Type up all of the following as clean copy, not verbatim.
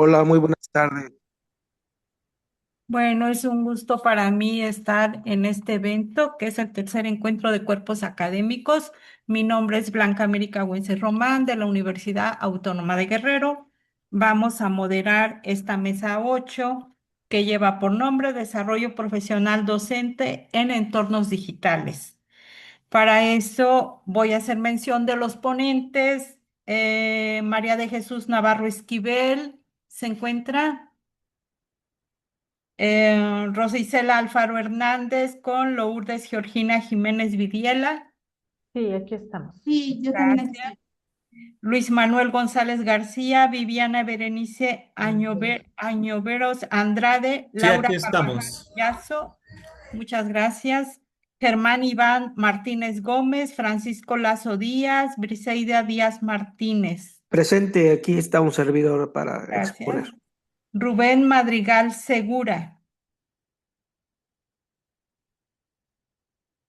Hola, muy buenas tardes. Bueno, es un gusto para mí estar en este evento, que es el tercer encuentro de cuerpos académicos. Mi nombre es Blanca América Güences Román, de la Universidad Autónoma de Guerrero. Vamos a moderar esta mesa 8, que lleva por nombre Desarrollo Profesional Docente en Entornos Digitales. Para eso voy a hacer mención de los ponentes. María de Jesús Navarro Esquivel se encuentra. Rosa Isela Alfaro Hernández con Lourdes Georgina Jiménez Vidiela. Sí, aquí estamos. Sí, yo también aquí Gracias. estoy. Luis Manuel González García, Viviana Berenice Añoveros Andrade, Sí, Laura aquí Carvajal estamos. Yazo, muchas gracias. Germán Iván Martínez Gómez, Francisco Lazo Díaz, Briseida Díaz Martínez. Presente, aquí está un servidor para Gracias. exponer. Rubén Madrigal Segura,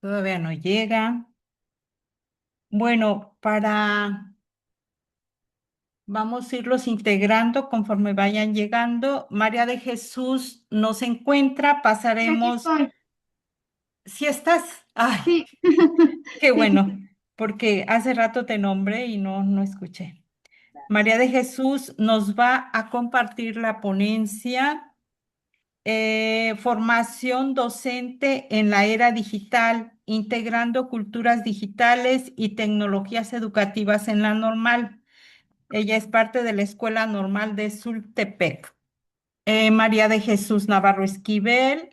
todavía no llega. Bueno, vamos a irlos integrando conforme vayan llegando. María de Jesús no se encuentra, Sí, aquí pasaremos. estoy. Si estás, ay, Sí, qué sí, sí, bueno, sí. porque hace rato te nombré y no escuché. María de Jesús nos va a compartir la ponencia, formación docente en la era digital, integrando culturas digitales y tecnologías educativas en la normal. Ella es parte de la Escuela Normal de Sultepec. María de Jesús Navarro Esquivel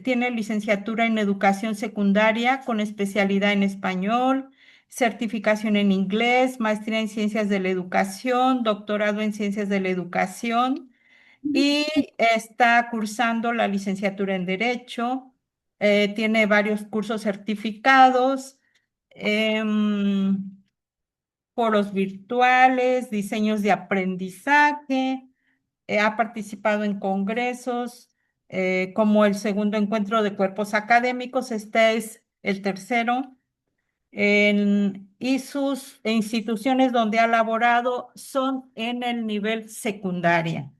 tiene licenciatura en educación secundaria con especialidad en español, certificación en inglés, maestría en ciencias de la educación, doctorado en ciencias de la educación y está cursando la licenciatura en derecho. Tiene varios cursos certificados. em, Foros virtuales, diseños de aprendizaje, ha participado en congresos como el segundo encuentro de cuerpos académicos, este es el tercero, y sus instituciones donde ha laborado son en el nivel secundaria.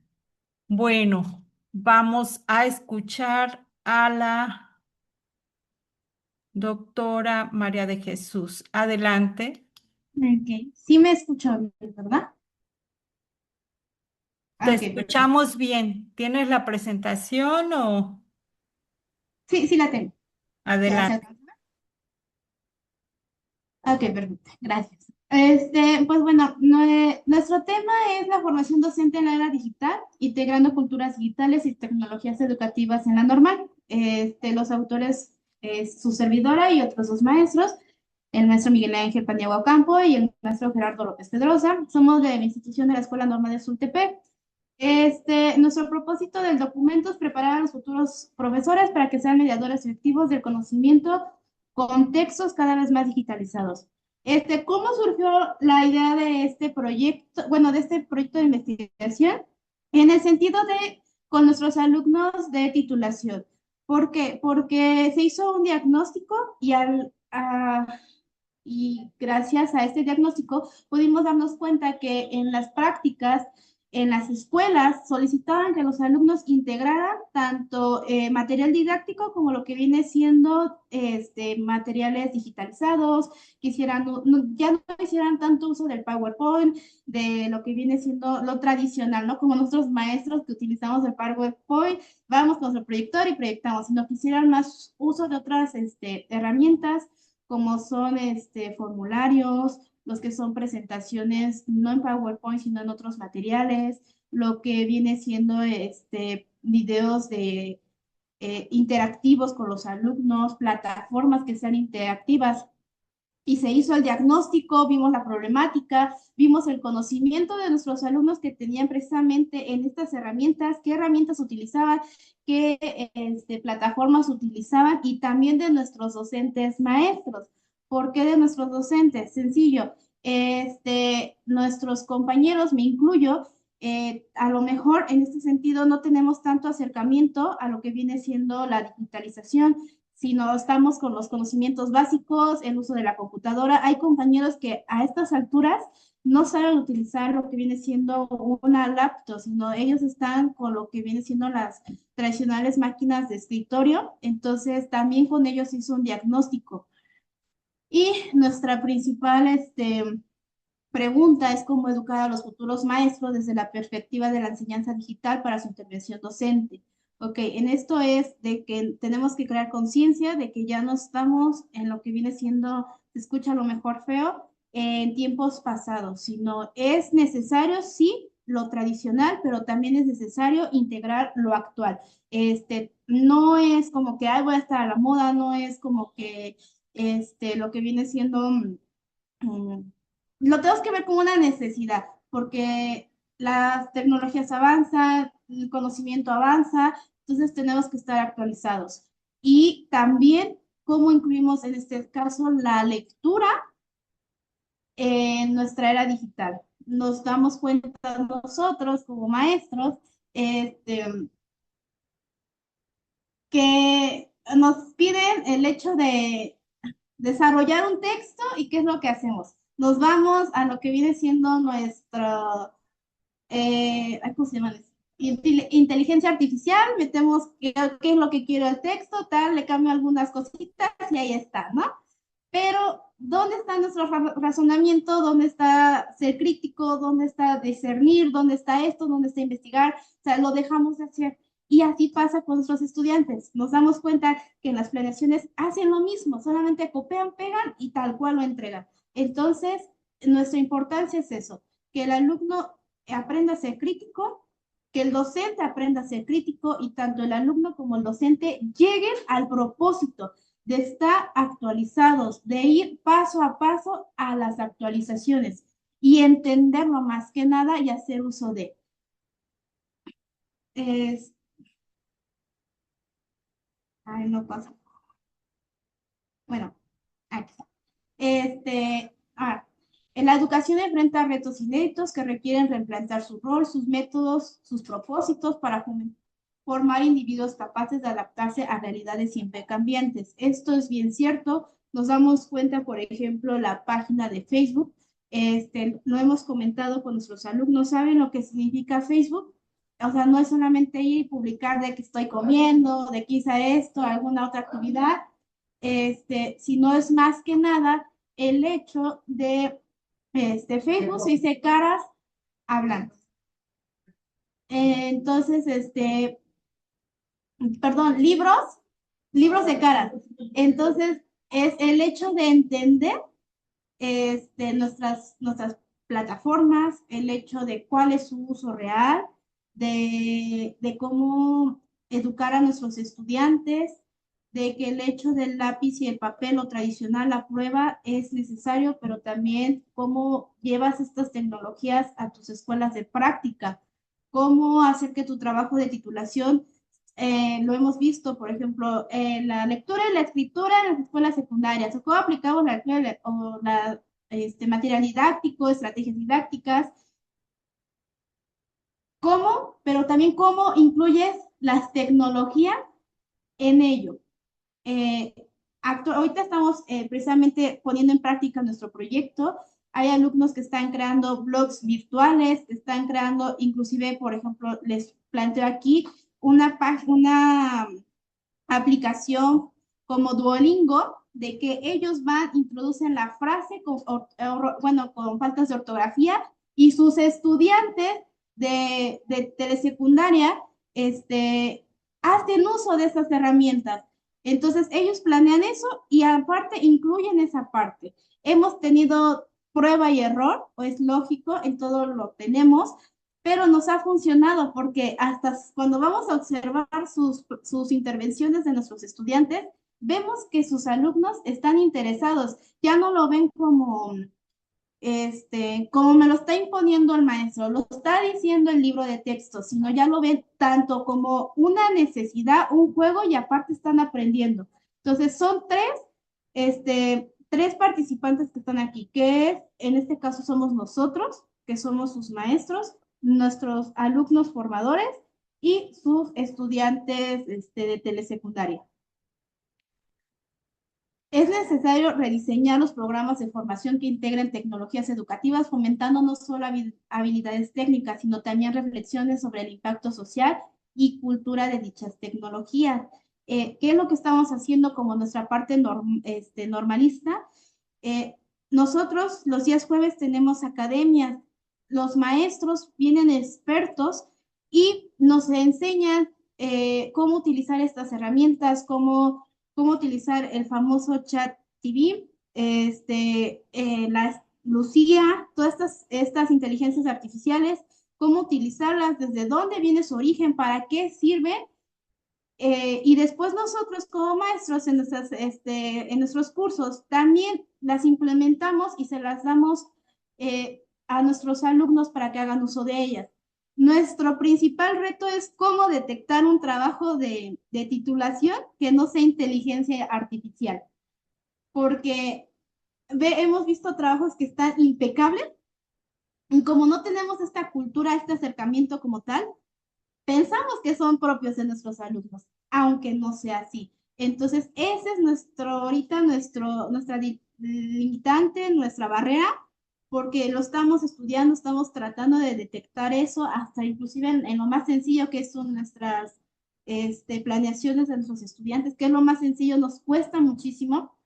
Bueno, vamos a escuchar a la doctora María de Jesús. Adelante. Ok, sí me escuchó bien, ¿verdad? Te Ok, perfecto. escuchamos bien. ¿Tienes la presentación o Sí, sí la tengo. ¿Ya se adelante? alcanza? Ok, perfecto. Gracias. Pues bueno, nuestro tema es la formación docente en la era digital, integrando culturas digitales y tecnologías educativas en la normal. Los autores es su servidora y otros dos maestros, el maestro Miguel Ángel Paniagua Ocampo y el maestro Gerardo López Pedrosa. Somos de la institución de la Escuela Normal de Sultepec. Nuestro propósito del documento es preparar a los futuros profesores para que sean mediadores efectivos del conocimiento con textos cada vez más digitalizados. ¿Cómo surgió la idea de este proyecto, bueno, de este proyecto de investigación? En el sentido de con nuestros alumnos de titulación. ¿Por qué? Porque se hizo un diagnóstico y gracias a este diagnóstico pudimos darnos cuenta que en las prácticas, en las escuelas, solicitaban que los alumnos integraran tanto material didáctico como lo que viene siendo materiales digitalizados, que hicieran, ya no hicieran tanto uso del PowerPoint, de lo que viene siendo lo tradicional, ¿no? Como nuestros maestros que utilizamos el PowerPoint, vamos con nuestro proyector y proyectamos, sino que hicieran más uso de otras herramientas como son formularios, los que son presentaciones no en PowerPoint, sino en otros materiales, lo que viene siendo videos de interactivos con los alumnos, plataformas que sean interactivas. Y se hizo el diagnóstico, vimos la problemática, vimos el conocimiento de nuestros alumnos que tenían precisamente en estas herramientas, qué herramientas utilizaban, qué plataformas utilizaban y también de nuestros docentes maestros. ¿Por qué de nuestros docentes? Sencillo, nuestros compañeros, me incluyo, a lo mejor en este sentido no tenemos tanto acercamiento a lo que viene siendo la digitalización. si no estamos con los conocimientos básicos, el uso de la computadora. Hay compañeros que a estas alturas no saben utilizar lo que viene siendo una laptop, sino ellos están con lo que viene siendo las tradicionales máquinas de escritorio. Entonces, también con ellos hizo un diagnóstico. Y nuestra principal pregunta es cómo educar a los futuros maestros desde la perspectiva de la enseñanza digital para su intervención docente. Ok, en esto es de que tenemos que crear conciencia de que ya no estamos en lo que viene siendo, se escucha a lo mejor feo, en tiempos pasados, sino es necesario, sí, lo tradicional, pero también es necesario integrar lo actual. No es como que, ay, voy a estar a la moda, no es como que, lo que viene siendo lo tenemos que ver como una necesidad, porque las tecnologías avanzan, el conocimiento avanza, entonces tenemos que estar actualizados. Y también cómo incluimos en este caso la lectura en nuestra era digital. Nos damos cuenta nosotros como maestros que nos piden el hecho de desarrollar un texto y ¿qué es lo que hacemos? Nos vamos a lo que viene siendo nuestro, ¿cómo se llama? Inteligencia artificial, metemos qué es lo que quiero el texto, tal, le cambio algunas cositas y ahí está, ¿no? Pero, ¿dónde está nuestro razonamiento? ¿Dónde está ser crítico? ¿Dónde está discernir? ¿Dónde está esto? ¿Dónde está investigar? O sea, lo dejamos de hacer. Y así pasa con nuestros estudiantes. Nos damos cuenta que en las planeaciones hacen lo mismo, solamente copian, pegan y tal cual lo entregan. Entonces, nuestra importancia es eso, que el alumno aprenda a ser crítico, que el docente aprenda a ser crítico y tanto el alumno como el docente lleguen al propósito de estar actualizados, de ir paso a paso a las actualizaciones y entenderlo más que nada y hacer uso de. Ay, no pasa. Bueno, aquí está. En la educación enfrenta retos inéditos que requieren replantear su rol, sus métodos, sus propósitos para formar individuos capaces de adaptarse a realidades siempre cambiantes. Esto es bien cierto. Nos damos cuenta, por ejemplo, la página de Facebook. Lo hemos comentado con nuestros alumnos. ¿Saben lo que significa Facebook? O sea, no es solamente ir y publicar de que estoy comiendo, de que hice esto, alguna otra actividad, sino es más que nada el hecho de Facebook se dice caras hablantes. Entonces, perdón, libros de caras. Entonces, es el hecho de entender nuestras plataformas, el hecho de cuál es su uso real, de cómo educar a nuestros estudiantes, de que el hecho del lápiz y el papel o tradicional, la prueba es necesario, pero también cómo llevas estas tecnologías a tus escuelas de práctica, cómo hacer que tu trabajo de titulación, lo hemos visto, por ejemplo, la lectura y la escritura en las escuelas secundarias, o cómo aplicamos la lectura o la material didáctico, estrategias didácticas, cómo, pero también cómo incluyes las tecnologías en ello. Ahorita estamos precisamente poniendo en práctica nuestro proyecto. Hay alumnos que están creando blogs virtuales, que están creando, inclusive, por ejemplo, les planteo aquí una aplicación como Duolingo, de que ellos introducen la frase con faltas de ortografía y sus estudiantes de telesecundaria hacen uso de esas herramientas. Entonces, ellos planean eso y aparte incluyen esa parte. Hemos tenido prueba y error, o es lógico, en todo lo tenemos, pero nos ha funcionado porque hasta cuando vamos a observar sus intervenciones de nuestros estudiantes, vemos que sus alumnos están interesados, ya no lo ven como me lo está imponiendo el maestro, lo está diciendo el libro de texto, sino ya lo ven tanto como una necesidad, un juego y aparte están aprendiendo. Entonces son tres participantes que están aquí, que en este caso somos nosotros, que somos sus maestros, nuestros alumnos formadores y sus estudiantes de telesecundaria. Es necesario rediseñar los programas de formación que integren tecnologías educativas, fomentando no solo habilidades técnicas, sino también reflexiones sobre el impacto social y cultura de dichas tecnologías. ¿Qué es lo que estamos haciendo como nuestra parte normalista? Nosotros los días jueves tenemos academias, los maestros vienen expertos y nos enseñan cómo utilizar estas herramientas, cómo utilizar el famoso chat TV, la Lucía, todas estas inteligencias artificiales, cómo utilizarlas, desde dónde viene su origen, para qué sirven. Y después nosotros como maestros en nuestros cursos también las implementamos y se las damos a nuestros alumnos para que hagan uso de ellas. Nuestro principal reto es cómo detectar un trabajo de titulación que no sea inteligencia artificial, porque hemos visto trabajos que están impecables y como no tenemos esta cultura, este acercamiento como tal, pensamos que son propios de nuestros alumnos, aunque no sea así. Entonces, ese es ahorita nuestra limitante, nuestra barrera, porque lo estamos estudiando, estamos tratando de detectar eso, hasta inclusive en lo más sencillo que son nuestras planeaciones de nuestros estudiantes, que es lo más sencillo, nos cuesta muchísimo.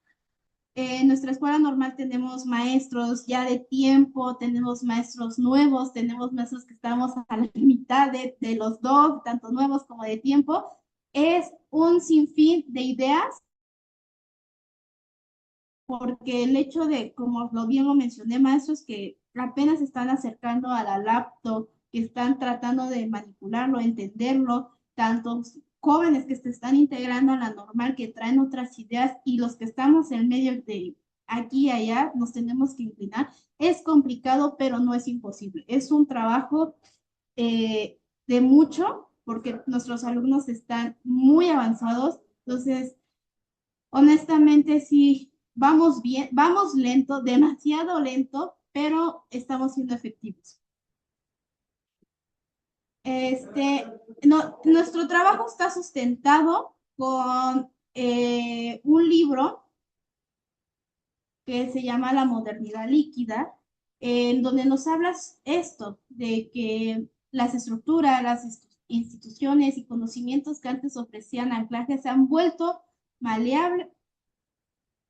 En nuestra escuela normal tenemos maestros ya de tiempo, tenemos maestros nuevos, tenemos maestros que estamos a la mitad de los dos, tanto nuevos como de tiempo. Es un sinfín de ideas, porque el hecho de, como bien lo mencioné, maestros que apenas están acercando a la laptop, que están tratando de manipularlo, entenderlo, tantos jóvenes que se están integrando a la normal, que traen otras ideas, y los que estamos en medio de aquí y allá, nos tenemos que inclinar. Es complicado, pero no es imposible. Es un trabajo de mucho, porque nuestros alumnos están muy avanzados. Entonces, honestamente, sí, vamos bien, vamos lento, demasiado lento, pero estamos siendo efectivos. Nuestro trabajo está sustentado con un libro que se llama La modernidad líquida, en donde nos hablas esto, de que las estructuras, las instituciones y conocimientos que antes ofrecían anclaje se han vuelto maleables,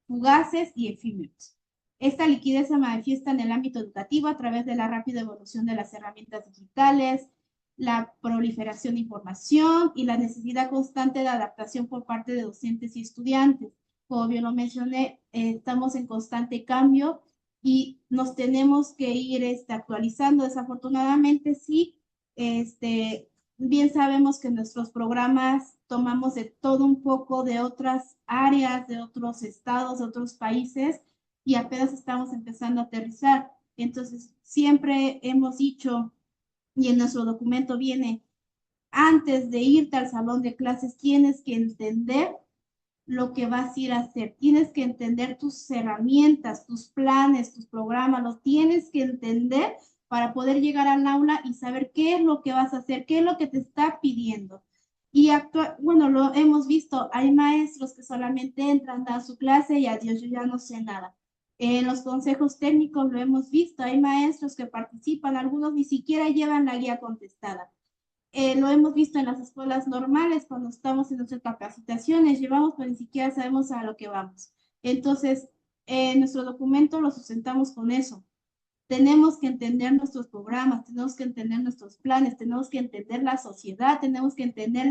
fugaces y efímeros. Esta liquidez se manifiesta en el ámbito educativo a través de la rápida evolución de las herramientas digitales, la proliferación de información y la necesidad constante de adaptación por parte de docentes y estudiantes. Como bien lo mencioné, estamos en constante cambio y nos tenemos que ir actualizando. Desafortunadamente, sí, bien sabemos que nuestros programas tomamos de todo un poco de otras áreas, de otros estados, de otros países, y apenas estamos empezando a aterrizar. Entonces, siempre hemos dicho, y en nuestro documento viene, antes de irte al salón de clases, tienes que entender lo que vas a ir a hacer. Tienes que entender tus herramientas, tus planes, tus programas, los tienes que entender para poder llegar al aula y saber qué es lo que vas a hacer, qué es lo que te está pidiendo. Y bueno, lo hemos visto, hay maestros que solamente entran, dan su clase y adiós, yo ya no sé nada. En los consejos técnicos lo hemos visto, hay maestros que participan, algunos ni siquiera llevan la guía contestada. Lo hemos visto en las escuelas normales cuando estamos en nuestras capacitaciones, llevamos, pero ni siquiera sabemos a lo que vamos. Entonces, nuestro documento lo sustentamos con eso. Tenemos que entender nuestros programas, tenemos que entender nuestros planes, tenemos que entender la sociedad, tenemos que entender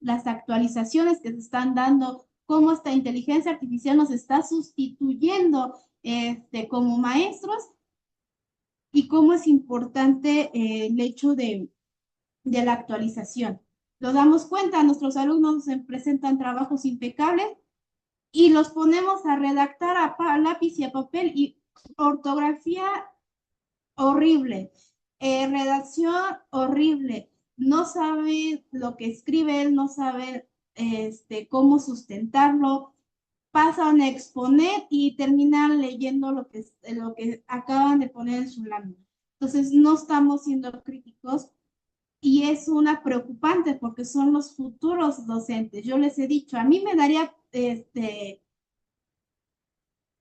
las actualizaciones que se están dando, cómo esta inteligencia artificial nos está sustituyendo como maestros, y cómo es importante el hecho de la actualización. Nos damos cuenta, nuestros alumnos presentan trabajos impecables y los ponemos a redactar a lápiz y a papel, y ortografía horrible, redacción horrible, no saben lo que escriben, no saben cómo sustentarlo, pasan a exponer y terminan leyendo lo que acaban de poner en su lámina. Entonces, no estamos siendo críticos. Y es una preocupante porque son los futuros docentes. Yo les he dicho, a mí me daría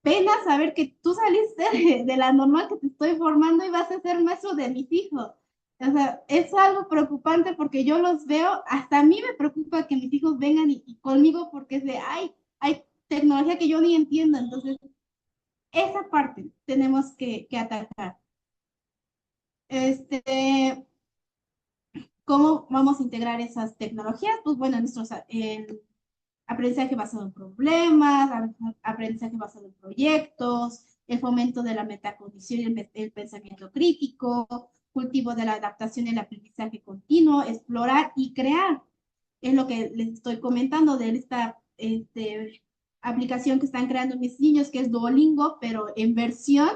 pena saber que tú saliste de la normal que te estoy formando y vas a ser maestro de mis hijos. O sea, es algo preocupante porque yo los veo, hasta a mí me preocupa que mis hijos vengan y conmigo porque es de, ay, hay tecnología que yo ni entiendo. Entonces, esa parte tenemos que atacar. ¿Cómo vamos a integrar esas tecnologías? Pues bueno, en aprendizaje basado en problemas, aprendizaje basado en proyectos, el fomento de la metacognición y el pensamiento crítico, cultivo de la adaptación y el aprendizaje continuo, explorar y crear. Es lo que les estoy comentando de esta aplicación que están creando mis niños, que es Duolingo, pero en versión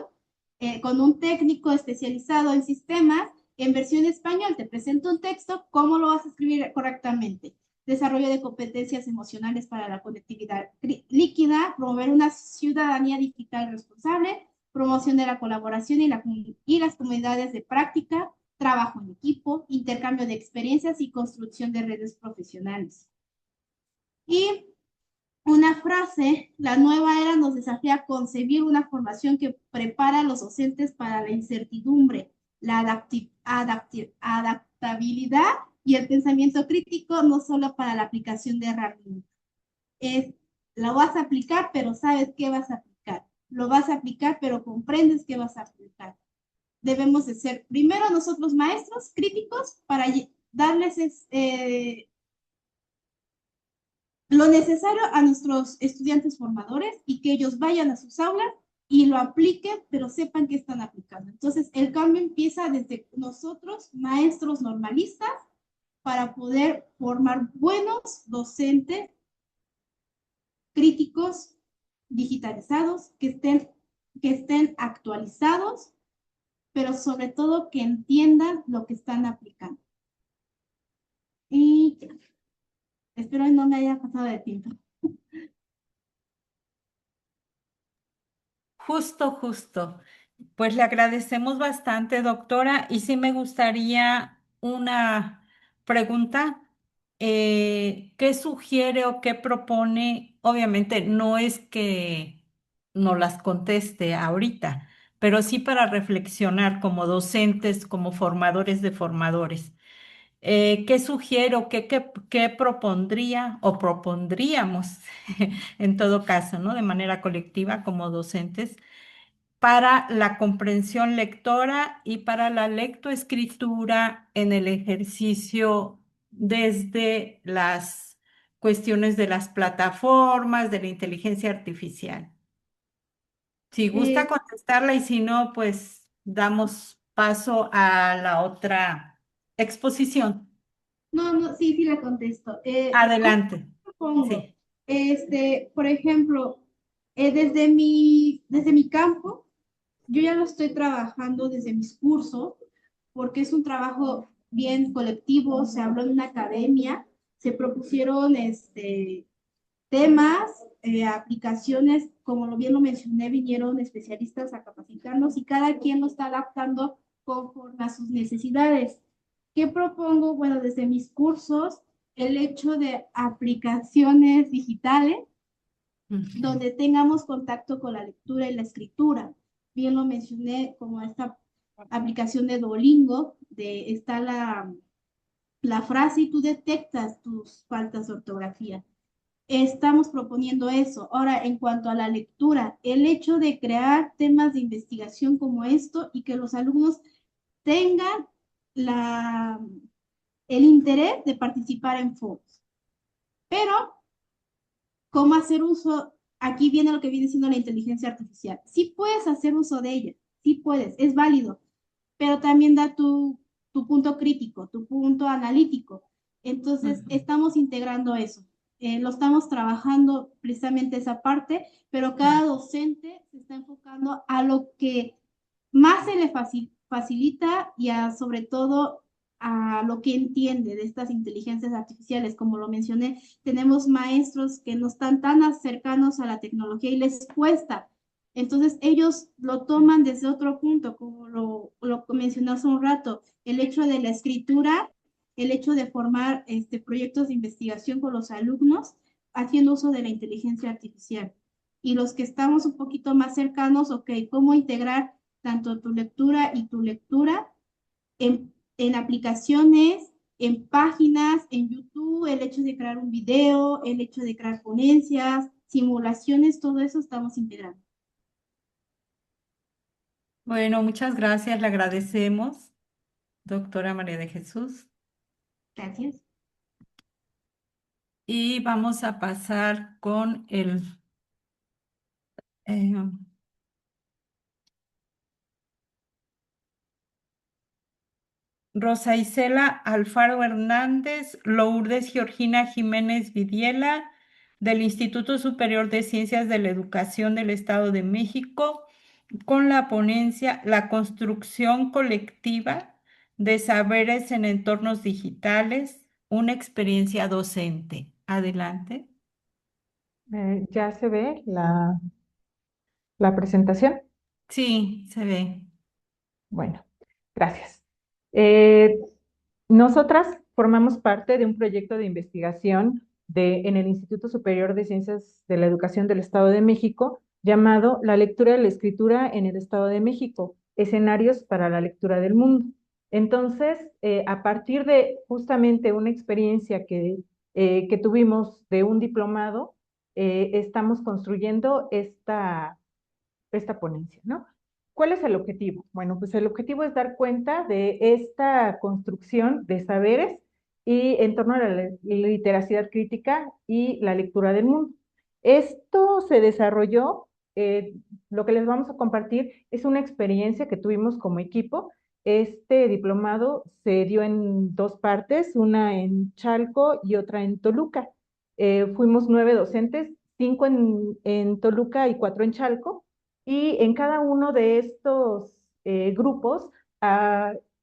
con un técnico especializado en sistemas, en versión español. Te presento un texto, ¿cómo lo vas a escribir correctamente? Desarrollo de competencias emocionales para la conectividad líquida, promover una ciudadanía digital responsable, promoción de la colaboración y las comunidades de práctica, trabajo en equipo, intercambio de experiencias y construcción de redes profesionales. Y una frase, la nueva era nos desafía a concebir una formación que prepara a los docentes para la incertidumbre, la adaptabilidad y el pensamiento crítico, no solo para la aplicación de herramientas. Lo vas a aplicar, pero sabes qué vas a aplicar. Lo vas a aplicar, pero comprendes qué vas a aplicar. Debemos de ser primero nosotros maestros críticos para darles lo necesario a nuestros estudiantes formadores y que ellos vayan a sus aulas y lo apliquen, pero sepan que están aplicando. Entonces, el cambio empieza desde nosotros, maestros normalistas, para poder formar buenos docentes críticos, digitalizados, que estén actualizados, pero sobre todo que entiendan lo que están aplicando. Y espero no me haya pasado de tiempo. Justo. Pues le agradecemos bastante, doctora, y sí me gustaría una pregunta. ¿Qué sugiere o qué propone? Obviamente no es que no las conteste ahorita, pero sí para reflexionar como docentes, como formadores de formadores. ¿Qué sugiero, qué propondría o propondríamos en todo caso, ¿no? De manera colectiva como docentes para la comprensión lectora y para la lectoescritura en el ejercicio desde las cuestiones de las plataformas, de la inteligencia artificial? Si gusta Eh, contestarla y si no, pues damos paso a la otra exposición. no, sí la contesto. Adelante. Pongo, Sí. por ejemplo, desde mi campo, yo ya lo estoy trabajando desde mis cursos, porque es un trabajo bien colectivo, se habló en una academia, se propusieron temas, aplicaciones, como bien lo mencioné, vinieron especialistas a capacitarnos y cada quien lo está adaptando conforme a sus necesidades. ¿Qué propongo? Bueno, desde mis cursos, el hecho de aplicaciones digitales donde tengamos contacto con la lectura y la escritura. Bien lo mencioné como esta aplicación de Duolingo, está la frase y tú detectas tus faltas de ortografía. Estamos proponiendo eso. Ahora, en cuanto a la lectura, el hecho de crear temas de investigación como esto y que los alumnos tengan la, el interés de participar en foros. Pero, ¿cómo hacer uso? Aquí viene lo que viene siendo la inteligencia artificial. Sí puedes hacer uso de ella, sí puedes, es válido, pero también da tu punto crítico, tu punto analítico. Entonces, estamos integrando eso. Lo estamos trabajando precisamente esa parte, pero cada docente se está enfocando a lo que más se le facilita y sobre todo a lo que entiende de estas inteligencias artificiales. Como lo mencioné, tenemos maestros que no están tan cercanos a la tecnología y les cuesta. Entonces ellos lo toman desde otro punto, como lo mencioné hace un rato, el hecho de la escritura, el hecho de formar proyectos de investigación con los alumnos, haciendo uso de la inteligencia artificial. Y los que estamos un poquito más cercanos, ok, cómo integrar tanto tu lectura y tu lectura en aplicaciones, en páginas, en YouTube, el hecho de crear un video, el hecho de crear ponencias, simulaciones, todo eso estamos integrando. Bueno, muchas gracias, le agradecemos, doctora María de Jesús. Gracias. Y vamos a pasar con eh, Rosa Isela Alfaro Hernández, Lourdes Georgina Jiménez Vidiela, del Instituto Superior de Ciencias de la Educación del Estado de México, con la ponencia La construcción colectiva de saberes en entornos digitales, una experiencia docente. Adelante. Ya se ve la presentación. Sí, se ve. Bueno, gracias. Eh, Nosotras formamos parte de un proyecto de investigación en el Instituto Superior de Ciencias de la Educación del Estado de México, llamado La lectura y la escritura en el Estado de México, escenarios para la lectura del mundo. Entonces, a partir de justamente una experiencia que tuvimos de un diplomado, estamos construyendo esta ponencia, ¿no? ¿Cuál es el objetivo? Bueno, pues el objetivo es dar cuenta de esta construcción de saberes y en torno a la literacidad crítica y la lectura del mundo. Esto se desarrolló, lo que les vamos a compartir es una experiencia que tuvimos como equipo. Este diplomado se dio en dos partes, una en Chalco y otra en Toluca. Fuimos 9 docentes, 5 en Toluca y 4 en Chalco, y en cada uno de estos grupos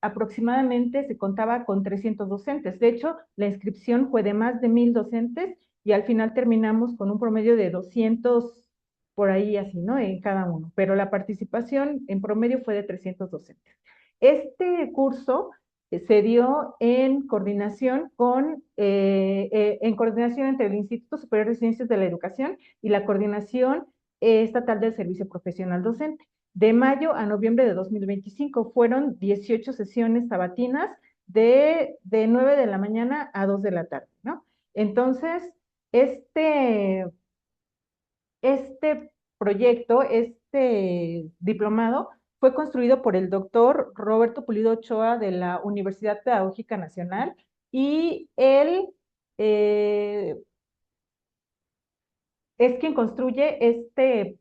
aproximadamente se contaba con 300 docentes. De hecho, la inscripción fue de más de 1000 docentes y al final terminamos con un promedio de 200 por ahí así, ¿no? En cada uno. Pero la participación en promedio fue de 300 docentes. Este curso se dio en coordinación entre el Instituto Superior de Ciencias de la Educación y la Coordinación Estatal del Servicio Profesional Docente. De mayo a noviembre de 2025 fueron 18 sesiones sabatinas de 9 de la mañana a 2 de la tarde, ¿no? Entonces, este proyecto, este diplomado, fue construido por el doctor Roberto Pulido Ochoa de la Universidad Pedagógica Nacional y él eh, es quien construye este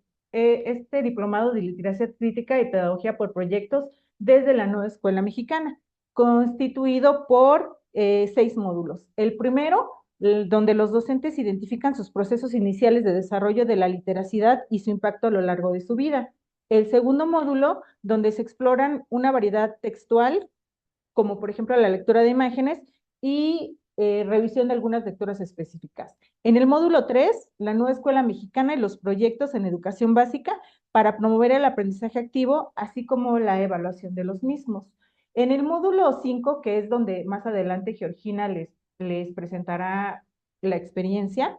diplomado de literacia crítica y pedagogía por proyectos desde la nueva escuela mexicana, constituido por 6 módulos. El primero, donde los docentes identifican sus procesos iniciales de desarrollo de la literacidad y su impacto a lo largo de su vida. El segundo módulo, donde se exploran una variedad textual, como por ejemplo la lectura de imágenes y revisión de algunas lecturas específicas. En el módulo 3, la nueva escuela mexicana y los proyectos en educación básica para promover el aprendizaje activo, así como la evaluación de los mismos. En el módulo 5, que es donde más adelante Georgina les presentará la experiencia,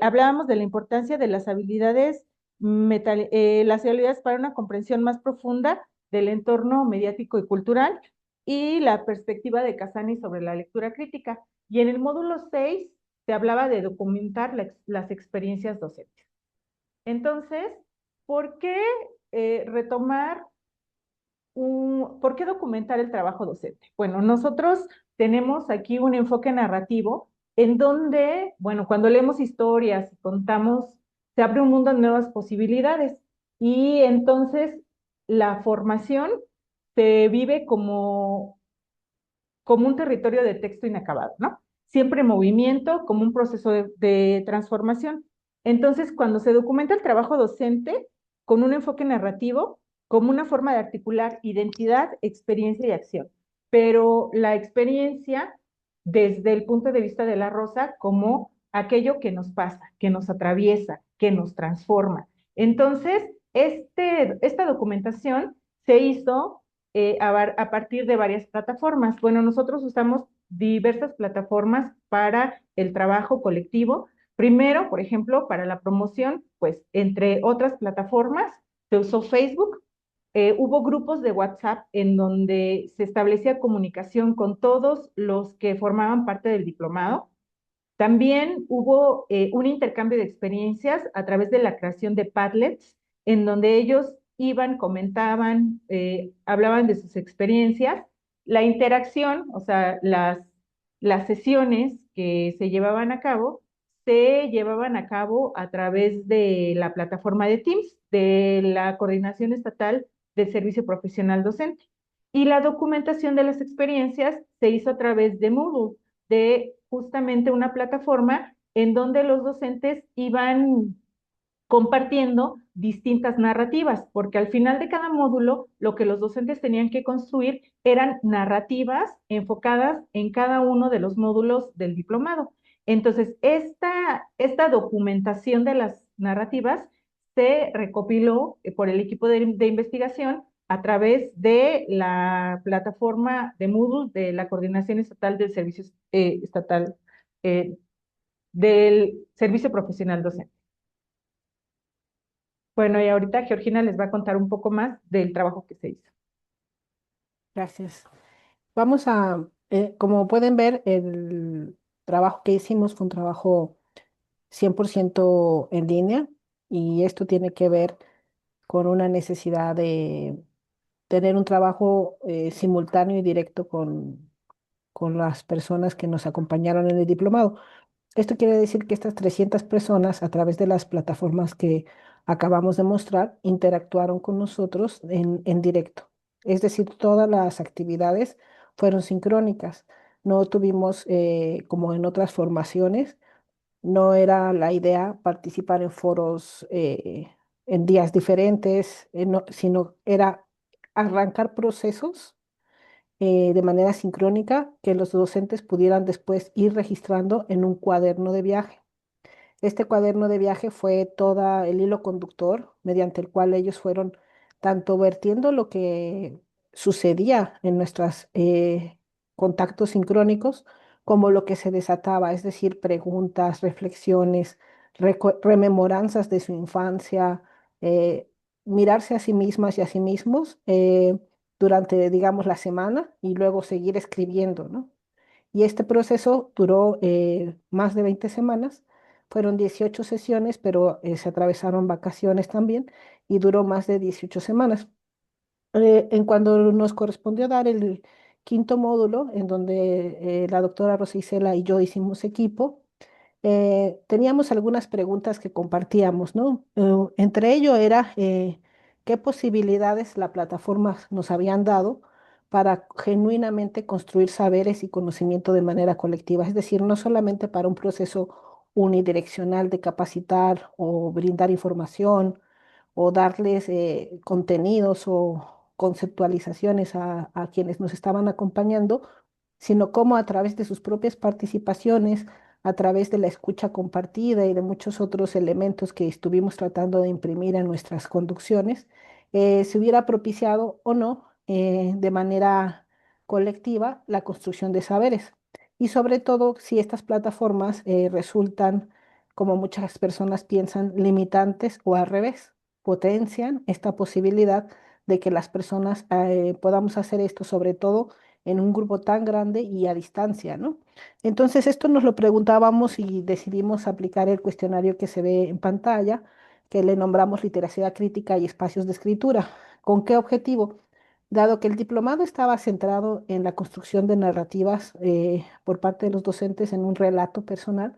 hablábamos de la importancia de las habilidades para una comprensión más profunda del entorno mediático y cultural, y la perspectiva de Casani sobre la lectura crítica. Y en el módulo 6 se hablaba de documentar las experiencias docentes. Entonces, ¿por qué por qué documentar el trabajo docente? Bueno, nosotros tenemos aquí un enfoque narrativo en donde, bueno, cuando leemos historias, contamos, se abre un mundo de nuevas posibilidades y entonces la formación se vive como un territorio de texto inacabado, ¿no? Siempre en movimiento, como un proceso de transformación. Entonces, cuando se documenta el trabajo docente con un enfoque narrativo, como una forma de articular identidad, experiencia y acción, pero la experiencia desde el punto de vista de la Rosa como aquello que nos pasa, que nos atraviesa, que nos transforma. Entonces, esta documentación se hizo a partir de varias plataformas. Bueno, nosotros usamos diversas plataformas para el trabajo colectivo. Primero, por ejemplo, para la promoción, pues entre otras plataformas, se usó Facebook. Hubo grupos de WhatsApp en donde se establecía comunicación con todos los que formaban parte del diplomado. También hubo un intercambio de experiencias a través de la creación de Padlets, en donde ellos iban, comentaban, hablaban de sus experiencias. La interacción, o sea, las sesiones que se llevaban a cabo a través de la plataforma de Teams, de la Coordinación Estatal del Servicio Profesional Docente. Y la documentación de las experiencias se hizo a través de Moodle, de justamente una plataforma en donde los docentes iban compartiendo distintas narrativas, porque al final de cada módulo lo que los docentes tenían que construir eran narrativas enfocadas en cada uno de los módulos del diplomado. Entonces, esta documentación de las narrativas se recopiló por el equipo de investigación a través de la plataforma de Moodle de la Coordinación Estatal del Servicio Estatal eh, del Servicio Profesional Docente. Bueno, y ahorita Georgina les va a contar un poco más del trabajo que se hizo. Gracias. Vamos a, como pueden ver, el trabajo que hicimos fue un trabajo 100% en línea y esto tiene que ver con una necesidad de tener un trabajo simultáneo y directo con las personas que nos acompañaron en el diplomado. Esto quiere decir que estas 300 personas, a través de las plataformas que acabamos de mostrar, interactuaron con nosotros en directo. Es decir, todas las actividades fueron sincrónicas. No tuvimos, como en otras formaciones, no era la idea participar en foros en días diferentes, sino era arrancar procesos de manera sincrónica que los docentes pudieran después ir registrando en un cuaderno de viaje. Este cuaderno de viaje fue todo el hilo conductor mediante el cual ellos fueron tanto vertiendo lo que sucedía en nuestros contactos sincrónicos como lo que se desataba, es decir, preguntas, reflexiones, rememoranzas de su infancia, eh, mirarse a sí mismas y a sí mismos durante, digamos, la semana y luego seguir escribiendo, ¿no? Y este proceso duró más de 20 semanas, fueron 18 sesiones, pero se atravesaron vacaciones también y duró más de 18 semanas. En cuando nos correspondió dar el quinto módulo, en donde la doctora Rosa Isela y yo hicimos equipo, teníamos algunas preguntas que compartíamos, ¿no? Entre ello era qué posibilidades la plataforma nos habían dado para genuinamente construir saberes y conocimiento de manera colectiva, es decir, no solamente para un proceso unidireccional de capacitar o brindar información o darles contenidos o conceptualizaciones a quienes nos estaban acompañando, sino cómo a través de sus propias participaciones, a través de la escucha compartida y de muchos otros elementos que estuvimos tratando de imprimir en nuestras conducciones, se hubiera propiciado o no de manera colectiva la construcción de saberes. Y sobre todo si estas plataformas resultan, como muchas personas piensan, limitantes o al revés, potencian esta posibilidad de que las personas podamos hacer esto, sobre todo en un grupo tan grande y a distancia, ¿no? Entonces, esto nos lo preguntábamos y decidimos aplicar el cuestionario que se ve en pantalla, que le nombramos literacia crítica y espacios de escritura. ¿Con qué objetivo? Dado que el diplomado estaba centrado en la construcción de narrativas por parte de los docentes en un relato personal,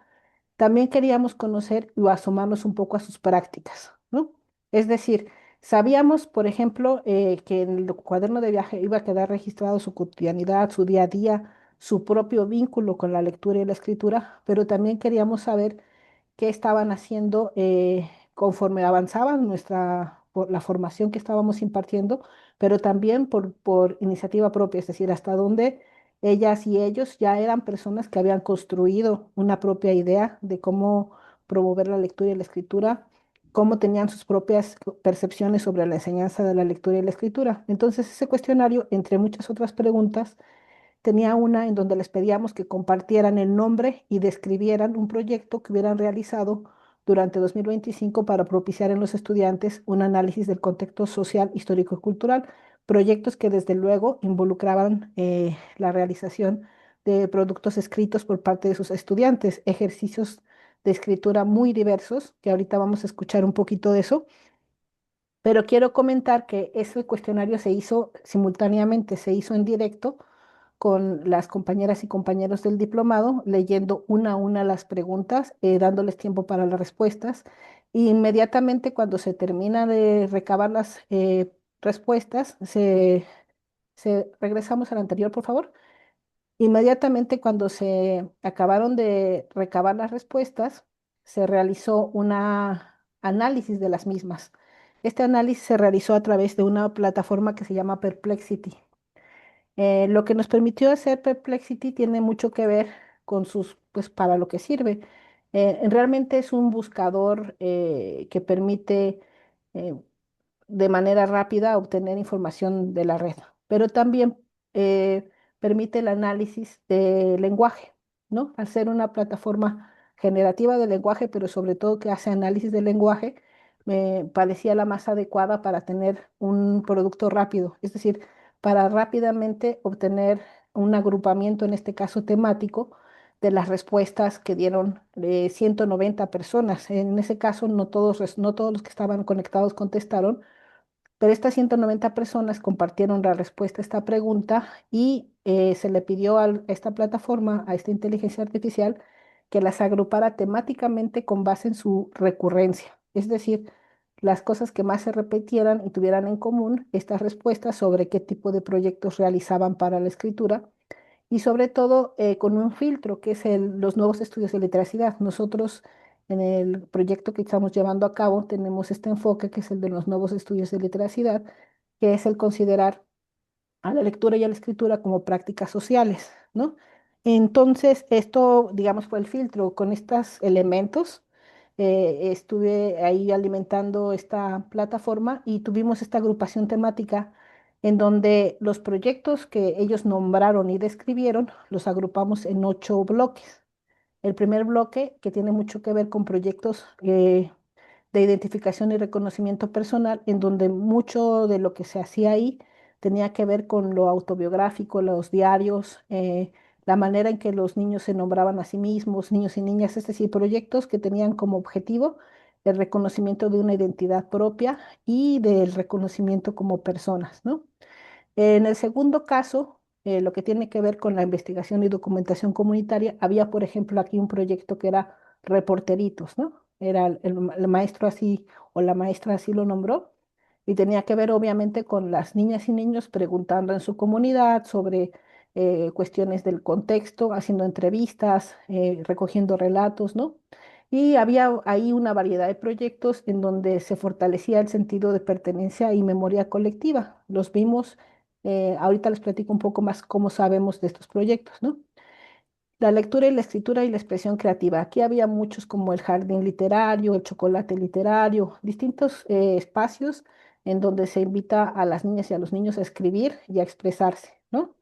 también queríamos conocer o asomarnos un poco a sus prácticas, ¿no? Es decir, sabíamos, por ejemplo, que en el cuaderno de viaje iba a quedar registrado su cotidianidad, su día a día, su propio vínculo con la lectura y la escritura, pero también queríamos saber qué estaban haciendo conforme avanzaban por la formación que estábamos impartiendo, pero también por iniciativa propia, es decir, hasta dónde ellas y ellos ya eran personas que habían construido una propia idea de cómo promover la lectura y la escritura, cómo tenían sus propias percepciones sobre la enseñanza de la lectura y la escritura. Entonces, ese cuestionario, entre muchas otras preguntas, tenía una en donde les pedíamos que compartieran el nombre y describieran un proyecto que hubieran realizado durante 2025 para propiciar en los estudiantes un análisis del contexto social, histórico y cultural, proyectos que desde luego involucraban la realización de productos escritos por parte de sus estudiantes, ejercicios de escritura muy diversos, que ahorita vamos a escuchar un poquito de eso, pero quiero comentar que ese cuestionario se hizo simultáneamente, se hizo en directo con las compañeras y compañeros del diplomado, leyendo una a una las preguntas, dándoles tiempo para las respuestas. Y inmediatamente cuando se termina de recabar las respuestas, regresamos al anterior, por favor. Inmediatamente cuando se acabaron de recabar las respuestas, se realizó un análisis de las mismas. Este análisis se realizó a través de una plataforma que se llama Perplexity. Lo que nos permitió hacer Perplexity tiene mucho que ver con pues para lo que sirve. Realmente es un buscador que permite eh, de manera rápida obtener información de la red, pero también eh, permite el análisis de lenguaje, ¿no? Al ser una plataforma generativa de lenguaje, pero sobre todo que hace análisis de lenguaje, me parecía la más adecuada para tener un producto rápido, es decir, para rápidamente obtener un agrupamiento, en este caso temático, de las respuestas que dieron 190 personas. En ese caso, no todos los que estaban conectados contestaron, pero estas 190 personas compartieron la respuesta a esta pregunta y se le pidió a esta plataforma, a esta inteligencia artificial, que las agrupara temáticamente con base en su recurrencia. Es decir, las cosas que más se repitieran y tuvieran en común estas respuestas sobre qué tipo de proyectos realizaban para la escritura y sobre todo con un filtro que es los nuevos estudios de literacidad. Nosotros en el proyecto que estamos llevando a cabo tenemos este enfoque que es el de los nuevos estudios de literacidad, que es el considerar a la lectura y a la escritura como prácticas sociales, ¿no? Entonces, esto, digamos, fue el filtro. Con estos elementos, estuve ahí alimentando esta plataforma y tuvimos esta agrupación temática en donde los proyectos que ellos nombraron y describieron los agrupamos en 8 bloques. El primer bloque, que tiene mucho que ver con proyectos de identificación y reconocimiento personal, en donde mucho de lo que se hacía ahí tenía que ver con lo autobiográfico, los diarios, la manera en que los niños se nombraban a sí mismos, niños y niñas, es decir, proyectos que tenían como objetivo el reconocimiento de una identidad propia y del reconocimiento como personas, ¿no? En el segundo caso, lo que tiene que ver con la investigación y documentación comunitaria, había, por ejemplo, aquí un proyecto que era reporteritos, ¿no? Era el maestro así o la maestra así lo nombró y tenía que ver obviamente con las niñas y niños preguntando en su comunidad sobre cuestiones del contexto, haciendo entrevistas, recogiendo relatos, ¿no? Y había ahí una variedad de proyectos en donde se fortalecía el sentido de pertenencia y memoria colectiva. Los vimos, ahorita les platico un poco más cómo sabemos de estos proyectos, ¿no? La lectura y la escritura y la expresión creativa. Aquí había muchos como el jardín literario, el chocolate literario, distintos espacios en donde se invita a las niñas y a los niños a escribir y a expresarse, ¿no?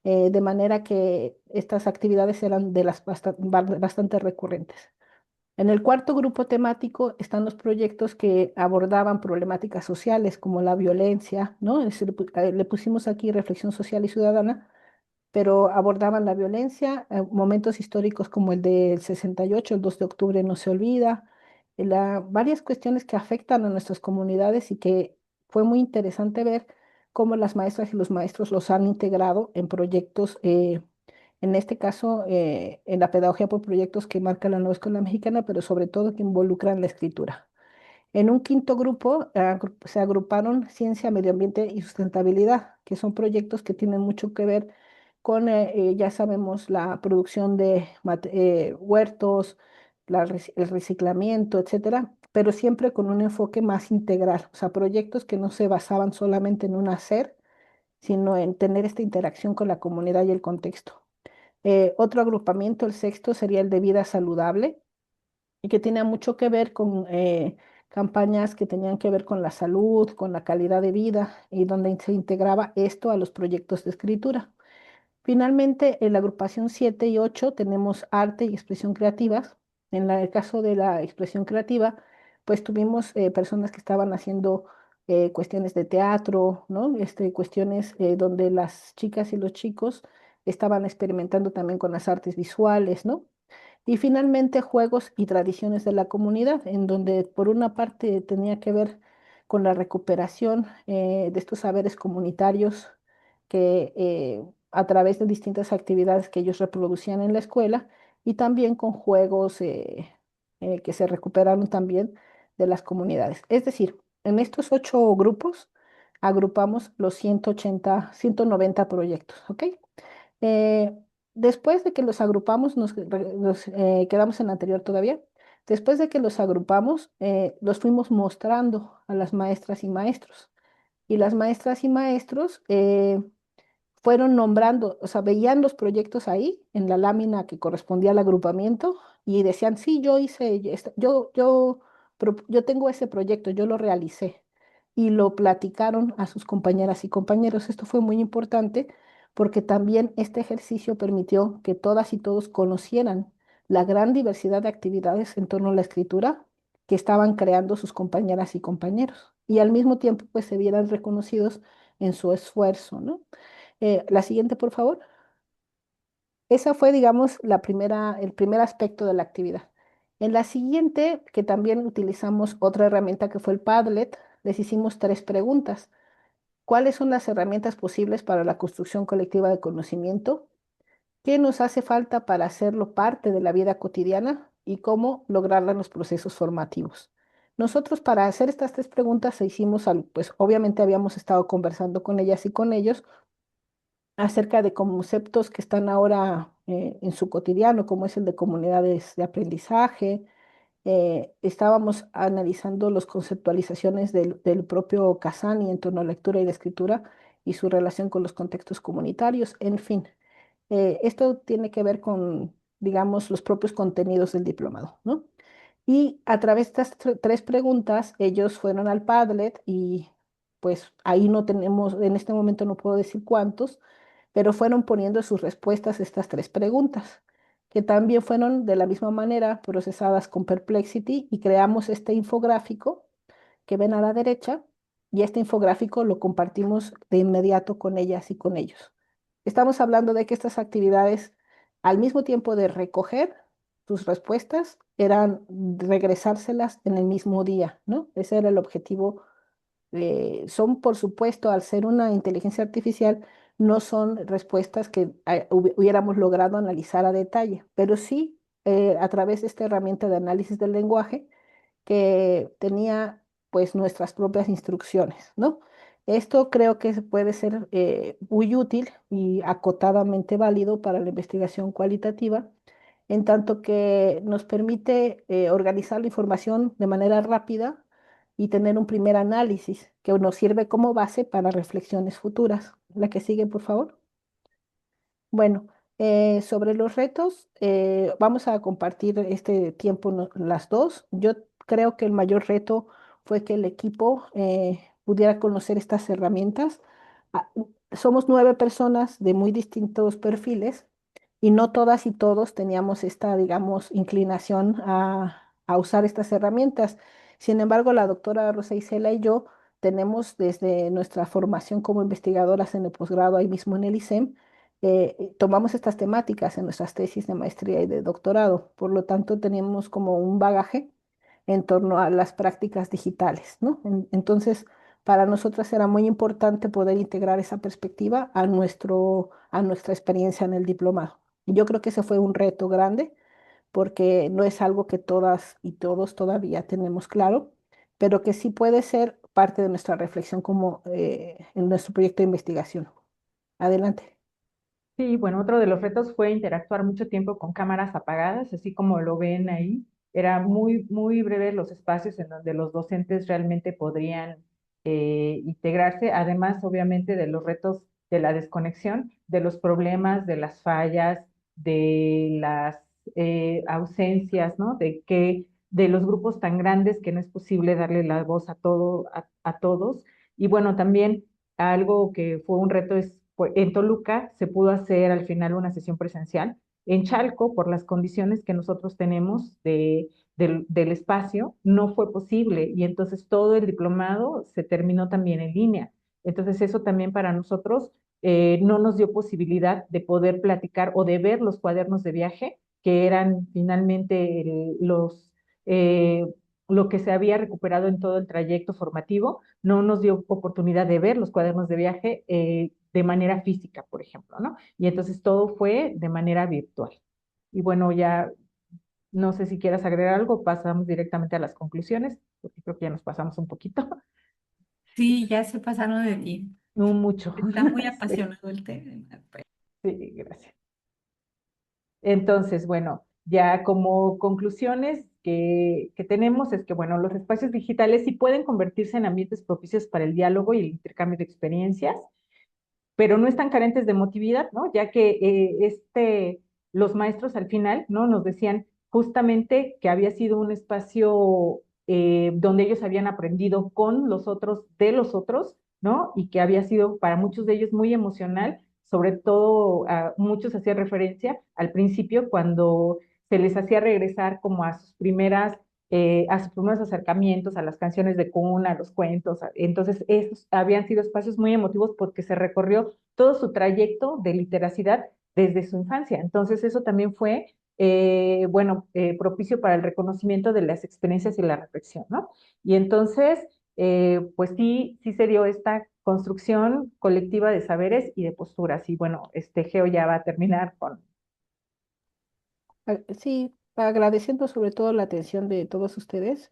De manera que estas actividades eran de las bastante recurrentes. En el cuarto grupo temático están los proyectos que abordaban problemáticas sociales como la violencia, ¿no? Le pusimos aquí reflexión social y ciudadana, pero abordaban la violencia, momentos históricos como el del 68, el 2 de octubre no se olvida, varias cuestiones que afectan a nuestras comunidades y que fue muy interesante ver cómo las maestras y los maestros los han integrado en proyectos, en este caso en la pedagogía por proyectos que marca la nueva escuela mexicana, pero sobre todo que involucran la escritura. En un quinto grupo se agruparon ciencia, medio ambiente y sustentabilidad, que son proyectos que tienen mucho que ver con, ya sabemos, la producción de huertos, el reciclamiento, etcétera, pero siempre con un enfoque más integral, o sea, proyectos que no se basaban solamente en un hacer, sino en tener esta interacción con la comunidad y el contexto. Otro agrupamiento, el sexto, sería el de vida saludable y que tenía mucho que ver con campañas que tenían que ver con la salud, con la calidad de vida y donde se integraba esto a los proyectos de escritura. Finalmente, en la agrupación 7 y 8 tenemos arte y expresión creativas. El caso de la expresión creativa, pues tuvimos personas que estaban haciendo cuestiones de teatro, ¿no? Cuestiones donde las chicas y los chicos estaban experimentando también con las artes visuales, ¿no? Y finalmente, juegos y tradiciones de la comunidad, en donde por una parte tenía que ver con la recuperación de estos saberes comunitarios que a través de distintas actividades que ellos reproducían en la escuela y también con juegos que se recuperaron también de las comunidades. Es decir, en estos 8 grupos agrupamos los 180, 190 proyectos, ¿ok? Eh, Después de que los agrupamos, nos quedamos en la anterior todavía. Después de que los agrupamos, los fuimos mostrando a las maestras y maestros. Y las maestras y maestros fueron nombrando, o sea, veían los proyectos ahí en la lámina que correspondía al agrupamiento y decían, sí, yo hice, yo tengo ese proyecto, yo lo realicé. Y lo platicaron a sus compañeras y compañeros. Esto fue muy importante porque también este ejercicio permitió que todas y todos conocieran la gran diversidad de actividades en torno a la escritura que estaban creando sus compañeras y compañeros. Y al mismo tiempo, pues se vieran reconocidos en su esfuerzo, ¿no? La siguiente, por favor. Esa fue, digamos, el primer aspecto de la actividad. En la siguiente, que también utilizamos otra herramienta que fue el Padlet, les hicimos 3 preguntas. ¿Cuáles son las herramientas posibles para la construcción colectiva de conocimiento? ¿Qué nos hace falta para hacerlo parte de la vida cotidiana? ¿Y cómo lograrla en los procesos formativos? Nosotros para hacer estas 3 preguntas pues obviamente habíamos estado conversando con ellas y con ellos acerca de conceptos que están ahora en su cotidiano, como es el de comunidades de aprendizaje. Estábamos analizando las conceptualizaciones del propio Casani en torno a lectura y la escritura y su relación con los contextos comunitarios. En fin, esto tiene que ver con, digamos, los propios contenidos del diplomado, ¿no? Y a través de estas 3 preguntas, ellos fueron al Padlet y pues ahí no tenemos, en este momento no puedo decir cuántos, pero fueron poniendo sus respuestas a estas 3 preguntas, que también fueron de la misma manera procesadas con Perplexity y creamos este infográfico que ven a la derecha y este infográfico lo compartimos de inmediato con ellas y con ellos. Estamos hablando de que estas actividades, al mismo tiempo de recoger sus respuestas, eran regresárselas en el mismo día, ¿no? Ese era el objetivo. Son, por supuesto, al ser una inteligencia artificial, no son respuestas que hubiéramos logrado analizar a detalle, pero sí a través de esta herramienta de análisis del lenguaje que tenía pues nuestras propias instrucciones, ¿no? Esto creo que puede ser muy útil y acotadamente válido para la investigación cualitativa, en tanto que nos permite organizar la información de manera rápida y tener un primer análisis que nos sirve como base para reflexiones futuras. La que sigue, por favor. Bueno, sobre los retos, vamos a compartir este tiempo las dos. Yo creo que el mayor reto fue que el equipo pudiera conocer estas herramientas. Ah, Somos 9 personas de muy distintos perfiles y no todas y todos teníamos esta, digamos, inclinación a usar estas herramientas. Sin embargo, la doctora Rosa Isela y yo tenemos desde nuestra formación como investigadoras en el posgrado ahí mismo en el ISEM, tomamos estas temáticas en nuestras tesis de maestría y de doctorado. Por lo tanto, tenemos como un bagaje en torno a las prácticas digitales, ¿no? Entonces, para nosotras era muy importante poder integrar esa perspectiva a nuestra experiencia en el diplomado. Y yo creo que ese fue un reto grande porque no es algo que todas y todos todavía tenemos claro, pero que sí puede ser parte de nuestra reflexión como en nuestro proyecto de investigación. Adelante. Sí, bueno, otro de los retos fue interactuar mucho tiempo con cámaras apagadas, así como lo ven ahí. Era muy breve los espacios en donde los docentes realmente podrían integrarse, además, obviamente, de los retos de la desconexión, de los problemas, de las fallas, de las ausencias, ¿no? De los grupos tan grandes que no es posible darle la voz a todos. Y bueno, también algo que fue un reto es pues, en Toluca se pudo hacer al final una sesión presencial. En Chalco, por las condiciones que nosotros tenemos del espacio, no fue posible y entonces todo el diplomado se terminó también en línea. Entonces eso también para nosotros no nos dio posibilidad de poder platicar o de ver los cuadernos de viaje, que eran finalmente eh, lo que se había recuperado en todo el trayecto formativo. No nos dio oportunidad de ver los cuadernos de viaje de manera física, por ejemplo, ¿no? Y entonces todo fue de manera virtual. Y bueno, ya no sé si quieras agregar algo, pasamos directamente a las conclusiones, porque creo que ya nos pasamos un poquito. Sí, ya se pasaron de ti. No mucho. Está muy Sí, apasionado el tema. sí, gracias. Entonces, bueno, ya como conclusiones que tenemos es que, bueno, los espacios digitales sí pueden convertirse en ambientes propicios para el diálogo y el intercambio de experiencias, pero no están carentes de emotividad, ¿no? Ya que los maestros al final, ¿no? Nos decían justamente que había sido un espacio donde ellos habían aprendido con los otros, de los otros, ¿no? Y que había sido para muchos de ellos muy emocional, sobre todo muchos hacían referencia al principio cuando se les hacía regresar como a sus primeros acercamientos, a las canciones de cuna, a los cuentos. Entonces, esos habían sido espacios muy emotivos porque se recorrió todo su trayecto de literacidad desde su infancia. Entonces, eso también fue, propicio para el reconocimiento de las experiencias y la reflexión, ¿no? Y entonces, pues sí se dio esta construcción colectiva de saberes y de posturas. Y bueno, Geo ya va a terminar con... Sí, agradeciendo sobre todo la atención de todos ustedes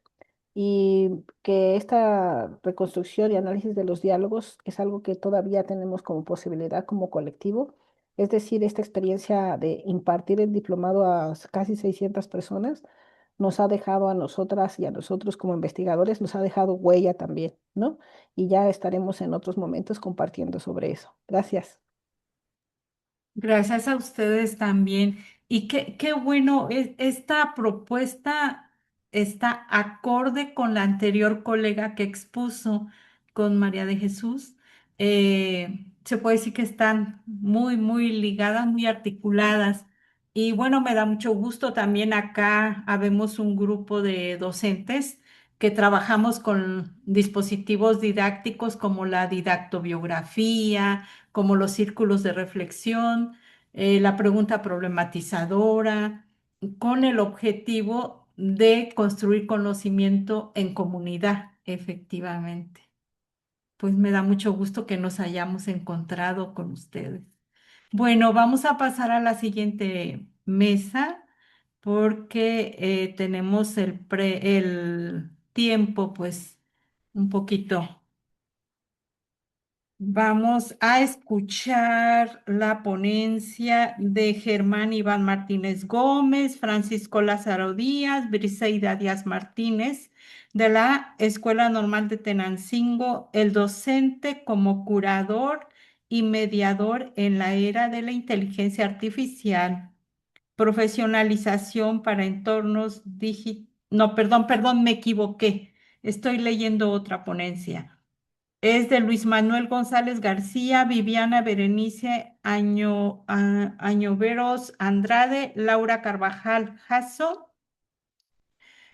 y que esta reconstrucción y análisis de los diálogos es algo que todavía tenemos como posibilidad como colectivo. Es decir, esta experiencia de impartir el diplomado a casi 600 personas nos ha dejado a nosotras y a nosotros como investigadores, nos ha dejado huella también, ¿no? Y ya estaremos en otros momentos compartiendo sobre eso. Gracias. Gracias a ustedes también. Y qué bueno, esta propuesta está acorde con la anterior colega que expuso con María de Jesús. Se puede decir que están muy ligadas, muy articuladas. Y bueno, me da mucho gusto también acá habemos un grupo de docentes que trabajamos con dispositivos didácticos como la didactobiografía, como los círculos de reflexión, la pregunta problematizadora, con el objetivo de construir conocimiento en comunidad, efectivamente. Pues me da mucho gusto que nos hayamos encontrado con ustedes. Bueno, vamos a pasar a la siguiente mesa porque tenemos el tiempo, pues, un poquito. Vamos a escuchar la ponencia de Germán Iván Martínez Gómez, Francisco Lázaro Díaz, Briseida Díaz Martínez, de la Escuela Normal de Tenancingo, el docente como curador y mediador en la era de la inteligencia artificial, profesionalización para entornos digitales. No, perdón, me equivoqué. Estoy leyendo otra ponencia. Es de Luis Manuel González García, Viviana Berenice Añoveros Andrade, Laura Carvajal Jasso,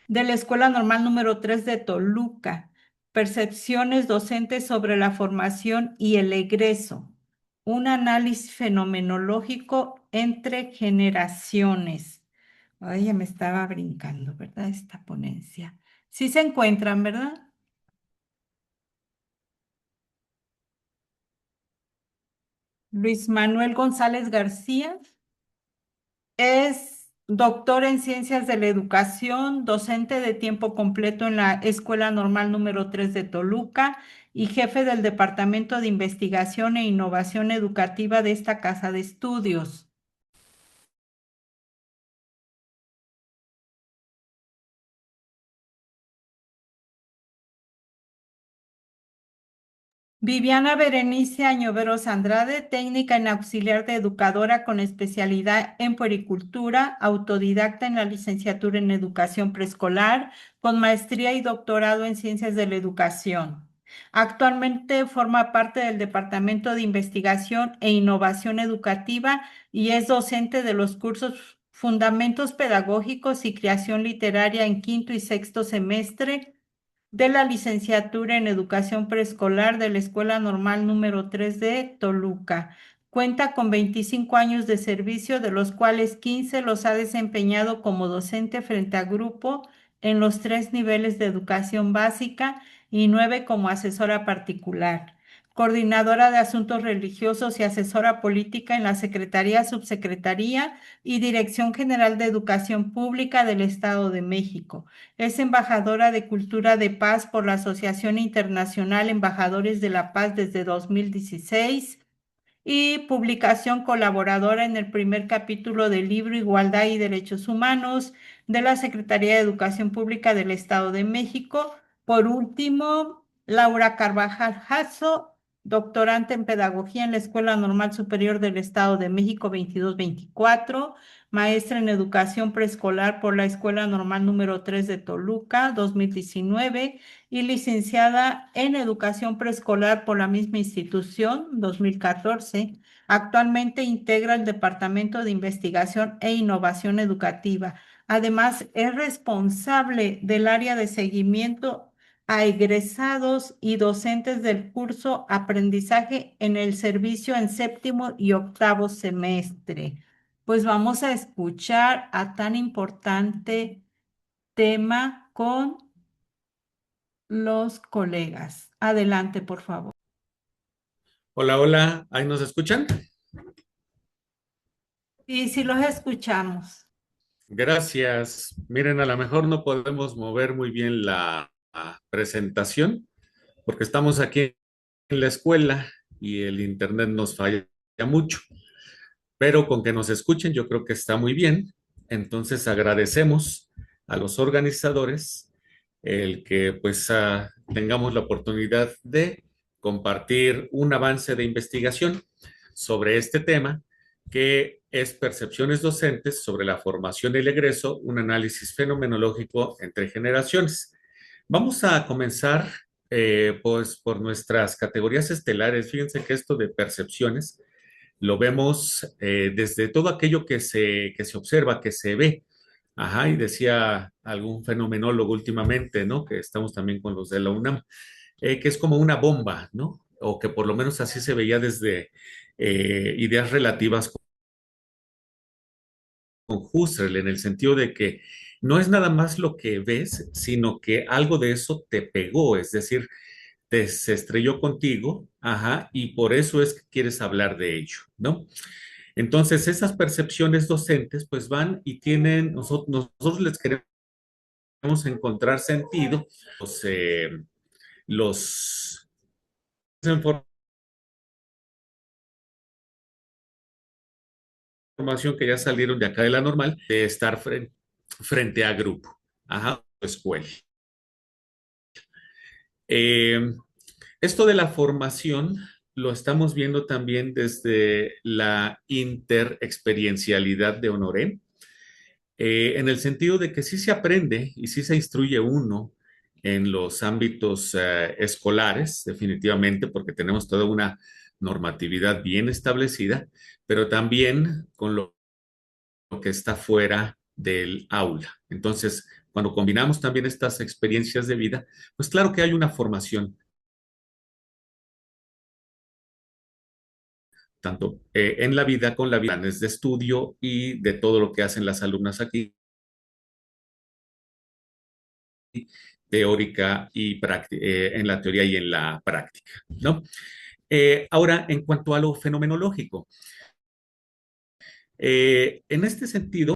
de la Escuela Normal número 3 de Toluca. Percepciones docentes sobre la formación y el egreso. Un análisis fenomenológico entre generaciones. Ay, ya me estaba brincando, ¿verdad? Esta ponencia. Sí se encuentran, ¿verdad? Luis Manuel González García es doctor en Ciencias de la Educación, docente de tiempo completo en la Escuela Normal número 3 de Toluca y jefe del Departamento de Investigación e Innovación Educativa de esta casa de estudios. Viviana Berenice Añoveros Andrade, técnica en auxiliar de educadora con especialidad en puericultura, autodidacta en la licenciatura en educación preescolar, con maestría y doctorado en ciencias de la educación. Actualmente forma parte del Departamento de Investigación e Innovación Educativa y es docente de los cursos Fundamentos Pedagógicos y Creación Literaria en quinto y sexto semestre de la licenciatura en Educación Preescolar de la Escuela Normal número 3 de Toluca. Cuenta con 25 años de servicio, de los cuales 15 los ha desempeñado como docente frente a grupo en los 3 niveles de educación básica y 9 como asesora particular. Coordinadora de Asuntos Religiosos y asesora política en la Secretaría, Subsecretaría y Dirección General de Educación Pública del Estado de México. Es embajadora de Cultura de Paz por la Asociación Internacional Embajadores de la Paz desde 2016 y publicación colaboradora en el primer capítulo del libro Igualdad y Derechos Humanos de la Secretaría de Educación Pública del Estado de México. Por último, Laura Carvajal Jasso, doctorante en Pedagogía en la Escuela Normal Superior del Estado de México 22-24, maestra en Educación Preescolar por la Escuela Normal número 3 de Toluca 2019 y licenciada en Educación Preescolar por la misma institución 2014. Actualmente integra el Departamento de Investigación e Innovación Educativa. Además, es responsable del área de seguimiento a egresados y docentes del curso Aprendizaje en el Servicio en séptimo y octavo semestre. Pues vamos a escuchar a tan importante tema con los colegas. Adelante, por favor. Hola, hola, ¿ahí nos escuchan? Y si los escuchamos. Gracias. Miren, a lo mejor no podemos mover muy bien la presentación porque estamos aquí en la escuela y el internet nos falla mucho, pero con que nos escuchen yo creo que está muy bien. Entonces agradecemos a los organizadores el que pues tengamos la oportunidad de compartir un avance de investigación sobre este tema, que es Percepciones Docentes sobre la formación y el egreso, un análisis fenomenológico entre generaciones. Vamos a comenzar pues por nuestras categorías estelares. Fíjense que esto de percepciones lo vemos desde todo aquello que se observa, que se ve. Ajá, y decía algún fenomenólogo últimamente, ¿no? Que estamos también con los de la UNAM, que es como una bomba, ¿no? O que por lo menos así se veía desde ideas relativas con Husserl, en el sentido de que no es nada más lo que ves, sino que algo de eso te pegó, es decir, se estrelló contigo, ajá, y por eso es que quieres hablar de ello, ¿no? Entonces, esas percepciones docentes, pues van y tienen, nosotros les queremos encontrar sentido, los información que ya salieron de acá de la normal, de estar frente a grupo, ajá, escuela. Eh, Esto de la formación lo estamos viendo también desde la interexperiencialidad de Honoré, en el sentido de que sí se aprende y sí se instruye uno en los ámbitos escolares, definitivamente, porque tenemos toda una normatividad bien establecida, pero también con lo que está fuera del aula. Entonces, cuando combinamos también estas experiencias de vida, pues claro que hay una formación tanto en la vida con la vida, planes de estudio y de todo lo que hacen las alumnas aquí, teórica y en la teoría y en la práctica, ¿no? Ahora, en cuanto a lo fenomenológico, en este sentido,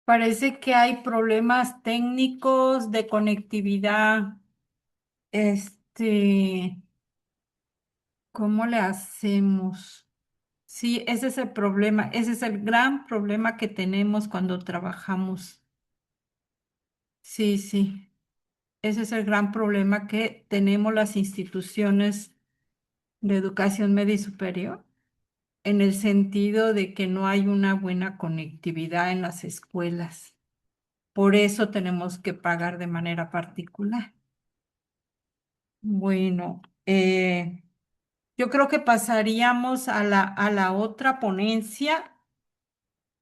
Parece que hay problemas técnicos de conectividad. Este, ¿Cómo le hacemos? Sí, ese es el problema, ese es el gran problema que tenemos cuando trabajamos. Sí, sí, ese es el gran problema que tenemos las instituciones de educación media y superior, en el sentido de que no hay una buena conectividad en las escuelas. Por eso tenemos que pagar de manera particular. Bueno, yo creo que pasaríamos a la otra ponencia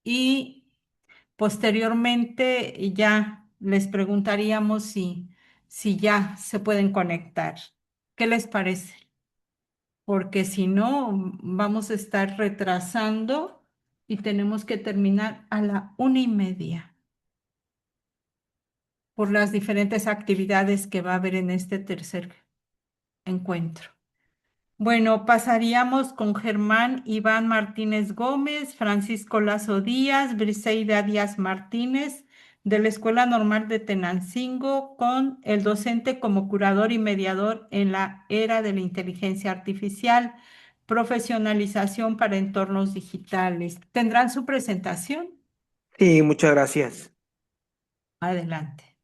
y posteriormente ya les preguntaríamos si ya se pueden conectar. ¿Qué les parece? Porque si no, vamos a estar retrasando y tenemos que terminar a la 1:30 por las diferentes actividades que va a haber en este tercer encuentro. Bueno, pasaríamos con Germán Iván Martínez Gómez, Francisco Lazo Díaz, Briseida Díaz Martínez, de la Escuela Normal de Tenancingo, con el docente como curador y mediador en la era de la inteligencia artificial, profesionalización para entornos digitales. ¿Tendrán su presentación? Sí, muchas gracias. Adelante.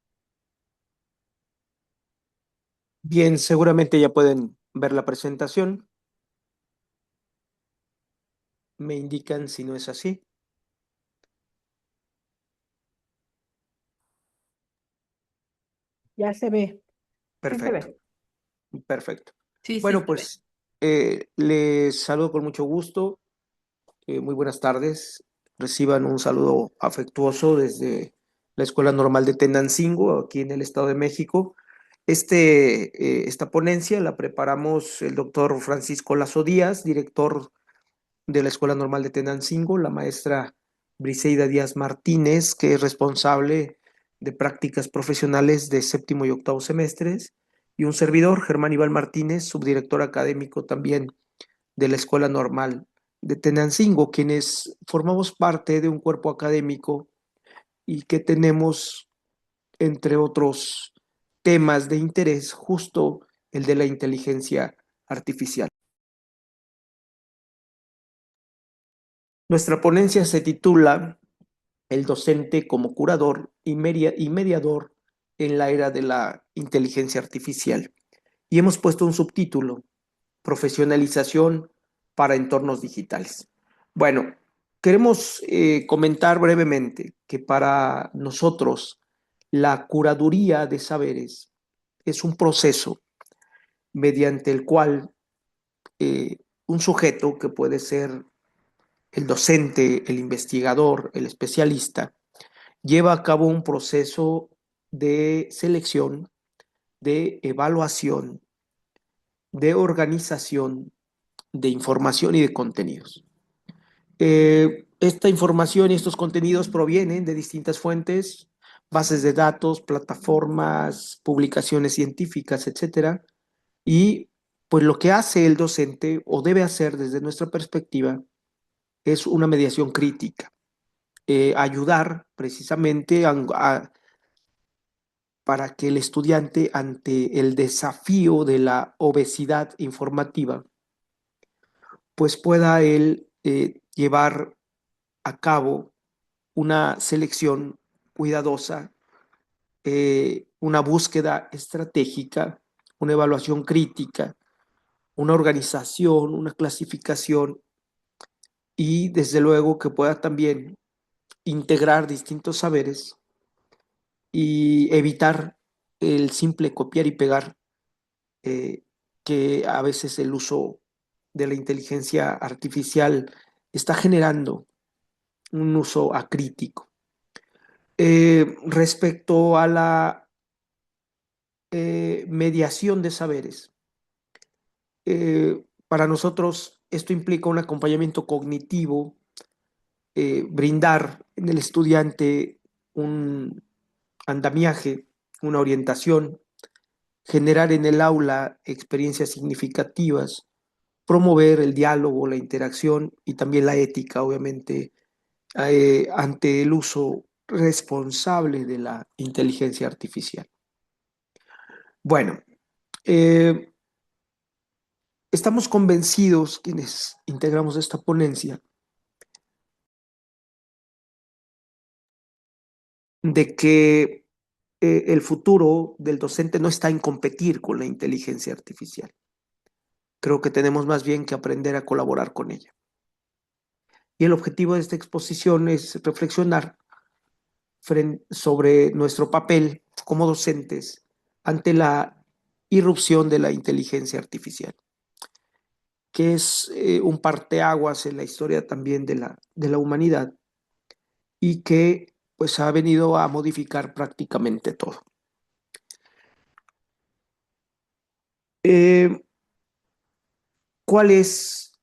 Bien, seguramente ya pueden ver la presentación. Me indican si no es así. Ya se ve. Sí se Perfecto, ve. perfecto. Sí, sí, Bueno, se ve. pues les saludo con mucho gusto. Muy buenas tardes. Reciban un saludo afectuoso desde la Escuela Normal de Tenancingo, aquí en el Estado de México. Esta ponencia la preparamos el doctor Francisco Lazo Díaz, director de la Escuela Normal de Tenancingo, la maestra Briseida Díaz Martínez, que es responsable de prácticas profesionales de séptimo y octavo semestres, y un servidor, Germán Iván Martínez, subdirector académico también de la Escuela Normal de Tenancingo, quienes formamos parte de un cuerpo académico y que tenemos, entre otros temas de interés, justo el de la inteligencia artificial. Nuestra ponencia se titula El docente como curador y mediador en la era de la inteligencia artificial. Y hemos puesto un subtítulo, Profesionalización para entornos digitales. Bueno, queremos comentar brevemente que para nosotros la curaduría de saberes es un proceso mediante el cual un sujeto que puede ser el docente, el investigador, el especialista, lleva a cabo un proceso de selección, de evaluación, de organización, de información y de contenidos. Esta información y estos contenidos provienen de distintas fuentes, bases de datos, plataformas, publicaciones científicas, etcétera. Y pues lo que hace el docente o debe hacer desde nuestra perspectiva es una mediación crítica, ayudar precisamente para que el estudiante ante el desafío de la obesidad informativa, pues pueda él llevar a cabo una selección cuidadosa, una búsqueda estratégica, una evaluación crítica, una organización, una clasificación y desde luego que pueda también integrar distintos saberes y evitar el simple copiar y pegar, que a veces el uso de la inteligencia artificial está generando un uso acrítico. Respecto a la mediación de saberes, para nosotros esto implica un acompañamiento cognitivo, brindar en el estudiante un andamiaje, una orientación, generar en el aula experiencias significativas, promover el diálogo, la interacción y también la ética, obviamente, ante el uso responsable de la inteligencia artificial. Bueno, eh, estamos convencidos, quienes integramos esta ponencia, de que el futuro del docente no está en competir con la inteligencia artificial. Creo que tenemos más bien que aprender a colaborar con ella. Y el objetivo de esta exposición es reflexionar sobre nuestro papel como docentes ante la irrupción de la inteligencia artificial, que es un parteaguas en la historia también de la humanidad y que pues ha venido a modificar prácticamente todo. ¿Cuál es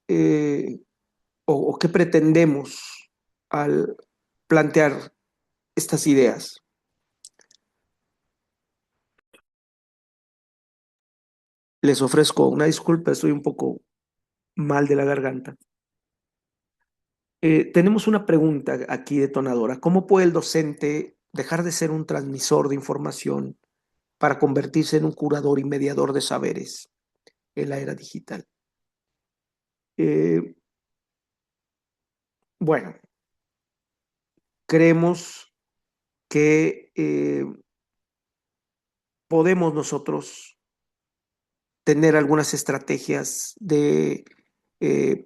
o qué pretendemos al plantear estas ideas? Les ofrezco una disculpa, estoy un poco mal de la garganta. Tenemos una pregunta aquí detonadora. ¿Cómo puede el docente dejar de ser un transmisor de información para convertirse en un curador y mediador de saberes en la era digital? Eh, bueno, creemos que podemos nosotros tener algunas estrategias de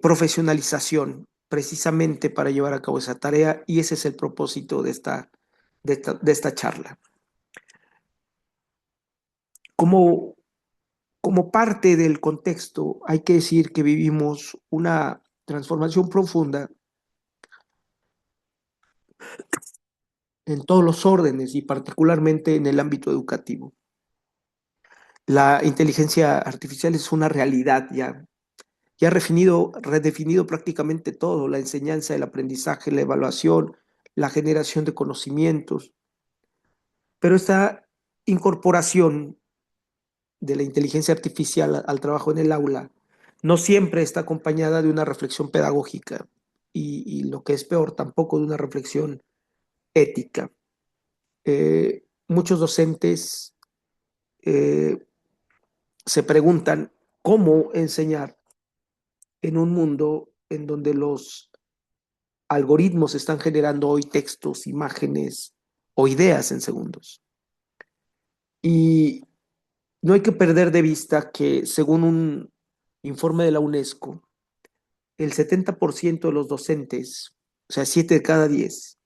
profesionalización precisamente para llevar a cabo esa tarea y ese es el propósito de esta charla. Como, como parte del contexto, hay que decir que vivimos una transformación profunda en todos los órdenes y particularmente en el ámbito educativo. La inteligencia artificial es una realidad ya ha redefinido prácticamente todo, la enseñanza, el aprendizaje, la evaluación, la generación de conocimientos. Pero esta incorporación de la inteligencia artificial al trabajo en el aula no siempre está acompañada de una reflexión pedagógica y lo que es peor, tampoco de una reflexión ética. Muchos docentes se preguntan cómo enseñar en un mundo en donde los algoritmos están generando hoy textos, imágenes o ideas en segundos. Y no hay que perder de vista que, según un informe de la UNESCO, el 70% de los docentes, o sea, 7 de cada 10,